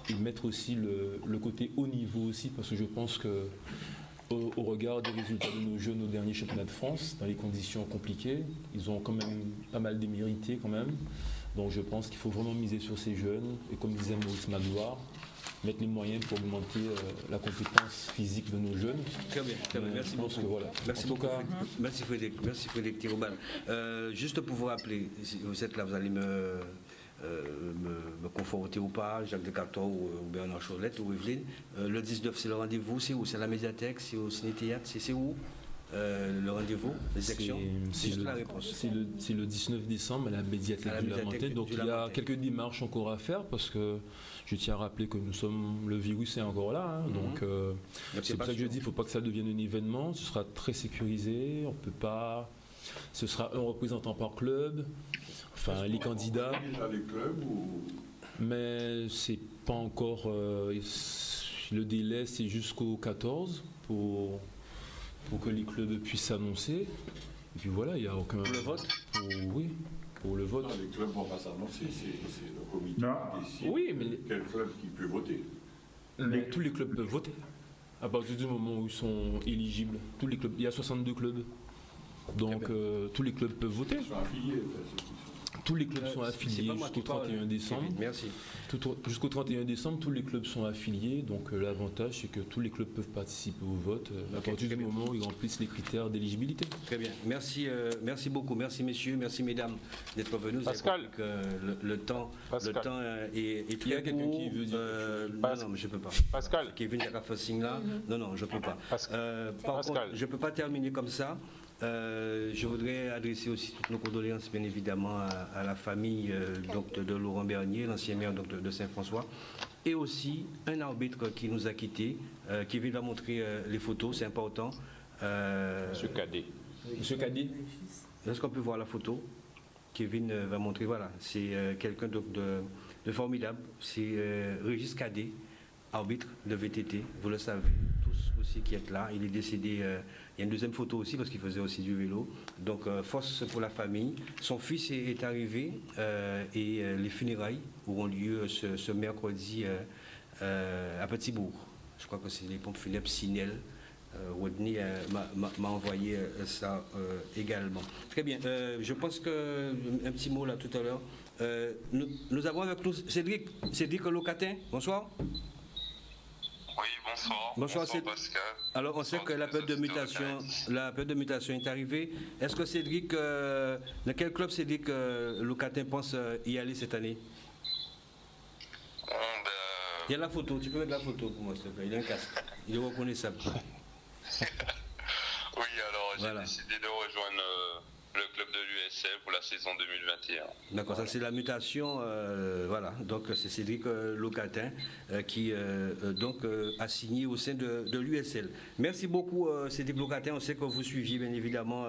et mettre aussi le côté haut niveau aussi, parce que je pense que au regard des résultats de nos jeunes au dernier championnat de France, dans les conditions compliquées, ils ont quand même pas mal démérité quand même. Donc je pense qu'il faut vraiment miser sur ces jeunes et, comme disait Maurice Magloire, mettre les moyens pour augmenter la compétence physique de nos jeunes. Très bien, merci beaucoup. Voilà. Merci beaucoup. Merci Frédéric Thirobal. Juste pour vous rappeler, si vous êtes là, vous allez me conforter ou pas, Jacques Descartes ou Bernard Cholette ou Evelyne. Le 19, c'est le rendez-vous, c'est où? C'est à la médiathèque, c'est au ciné-théâtre, c'est où le rendez-vous, les actions? C'est juste la réponse. C'est le 19 décembre à la médiathèque du Lamentin. Donc il y a quelques démarches encore à faire, parce que je tiens à rappeler que le virus est encore là. Donc c'est pour ça que je dis, il ne faut pas que ça devienne un événement. Ce sera très sécurisé. On peut pas. Ce sera un représentant par club. Enfin, les candidats. Les clubs Mais c'est pas encore. Le délai, c'est jusqu'au 14 pour que les clubs puissent s'annoncer. Et puis voilà, il n'y a aucun. Pour le vote Oui, pour le vote. Non, les clubs ne vont pas s'annoncer, c'est le comité qui décide quel club qui peut voter. Mais tous les clubs peuvent voter. À partir du moment où ils sont éligibles. Tous les clubs. Il y a 62 clubs. Donc tous les clubs peuvent voter. Ils sont affiliés. Tous les clubs sont affiliés jusqu'au 31 décembre. Merci. Jusqu'au 31 décembre, tous les clubs sont affiliés. Donc l'avantage, c'est que tous les clubs peuvent participer au vote à partir du moment où ils remplissent les critères d'éligibilité. Très bien. Merci beaucoup. Merci messieurs, merci mesdames d'être venus. Pascal. Le temps est très Il y a quelqu'un court. qui veut dire non, mais je ne peux pas. Pascal. Kevin Jacques là. Non, je ne peux pas. Par Pascal. contre, je ne peux pas terminer comme ça. Je voudrais adresser aussi toutes nos condoléances, bien évidemment, à la famille de Laurent Bernier, l'ancien maire de Saint-François, et aussi un arbitre qui nous a quittés, qui vient de montrer les photos, c'est important. Monsieur Cadet. Monsieur Cadet. Est-ce qu'on peut voir la photo? Kevin va montrer, voilà, c'est quelqu'un de formidable, c'est Régis Cadet, arbitre de VTT, vous le savez tous aussi qui êtes là. Il est décédé, il y a une deuxième photo aussi parce qu'il faisait aussi du vélo. Donc force pour la famille. Son fils est arrivé et les funérailles auront lieu ce mercredi à Petit-Bourg. Je crois que c'est les pompes funèbres Sinel. Rodney m'a envoyé ça également. Très bien, je pense que un petit mot là tout à l'heure. Nous avons avec nous Cédric Locatin, bonsoir. Oui, bonsoir. Bonsoir Pascal. Alors on sait que la période de mutation est arrivée. Est-ce que Cédric, dans quel club Cédric Locatin pense y aller cette année? Il y a la photo, tu peux mettre la photo pour moi s'il te plaît. Il a un casque, il est reconnaissable. Oui, alors j'ai décidé de rejoindre le club de l'USL pour la saison 2021. D'accord, ça c'est la mutation, voilà. Donc c'est Cédric Locatin qui a signé au sein de l'USL. Merci beaucoup Cédric Locatin, on sait que vous suiviez bien évidemment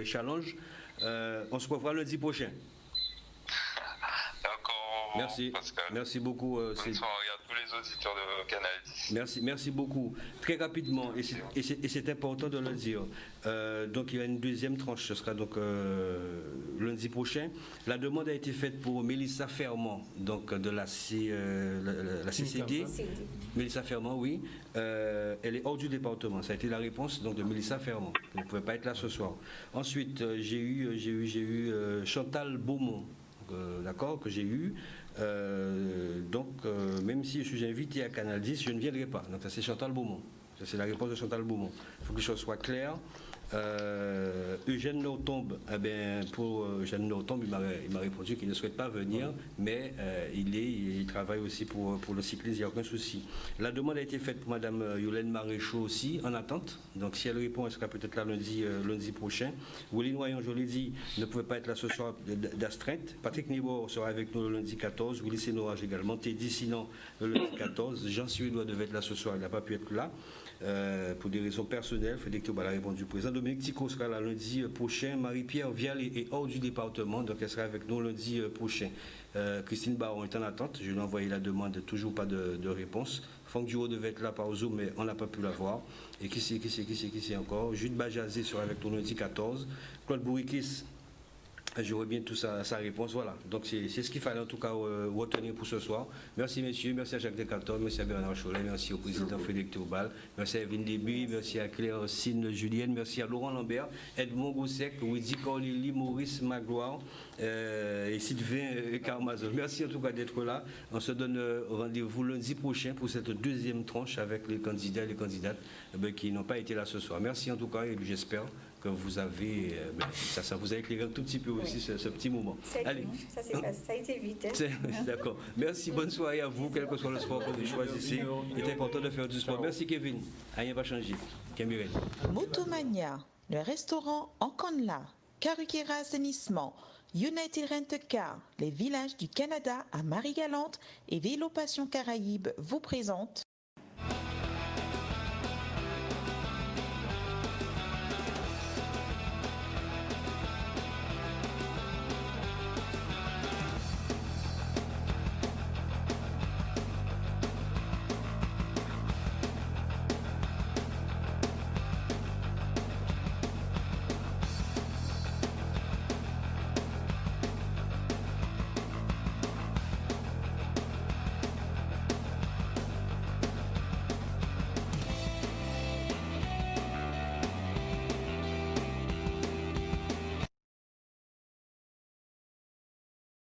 Challenge. On se revoit lundi prochain. D'accord. Merci. Pascal. Merci beaucoup. Bonne soirée à tous les auditeurs de Canal 10. Merci beaucoup. Très rapidement, et c'est important de le dire. Donc il y a une deuxième tranche, ce sera donc lundi prochain. La demande a été faite pour Mélissa Fermand, donc de la CCD. Mélissa Fermand, oui. Elle est hors du département. Ça a été la réponse donc de Mélissa Fermand. Elle ne pouvait pas être là ce soir. Ensuite, j'ai eu Chantal Beaumont, d'accord, que j'ai eu. Même si je suis invité à Canal 10, je ne viendrai pas. Donc ça c'est Chantal Beaumont. Ça c'est la réponse de Chantal Beaumont. Il faut que les choses soient claires. Eugène Nortombe, pour Eugène Nortombe, il m'a répondu qu'il ne souhaite pas venir, mais il travaille aussi pour le cyclisme, il n'y a aucun souci. La demande a été faite pour Mme Yolène Maréchaux aussi, en attente. Donc si elle répond, elle sera peut-être là lundi prochain. Willy Noyon, je l'ai dit, ne pouvait pas être là ce soir d'astreinte. Patrick Nibor sera avec nous le lundi 14, Willy Sénorage également, Teddy Sinan le lundi 14, Jean Suédois devait être là ce soir, il n'a pas pu être là. Pour des raisons personnelles, Frédéric Théobald a répondu présent. Dominique Tico sera là lundi prochain. Marie-Pierre Vial est hors du département, donc elle sera avec nous lundi prochain. Christine Baron est en attente. Je lui ai envoyé la demande, toujours pas de réponse. Franck Duro devait être là par Zoom, mais on n'a pas pu l'avoir. Et qui c'est encore? Jude Bajazé sera avec nous lundi 14. Claude Bourikis, j'aurai bien tout sa réponse. Voilà. Donc c'est ce qu'il fallait en tout cas retenir pour ce soir. Merci messieurs, merci à Jacques Decator, merci à Bernard Cholet, merci au président Frédéric Théobald, merci à Evelyne Déby, merci à Claire Sine Julienne, merci à Laurent Lambert, Edmond Goussec, Widi Corlili, Maurice Magloire et Sylvain Carmazon. Merci en tout cas d'être là. On se donne rendez-vous lundi prochain pour cette deuxième tranche avec les candidats et les candidates qui n'ont pas été là ce soir. Merci en tout cas et j'espère que vous avez, ça vous a éclairé un tout petit peu aussi ce petit moment. Allez. Ça a été vite. Hein. D'accord. Merci, bonne soirée à vous, quel que soit le sport que vous choisissez. Il est important de faire du sport. Merci Kevin. Rien va changer. Cameroun. Motomania, le restaurant Enconla, Karukera Assainissement, United Rent Car, les villages du Canada à Marie-Galante et Vélo Passion Caraïbes vous présentent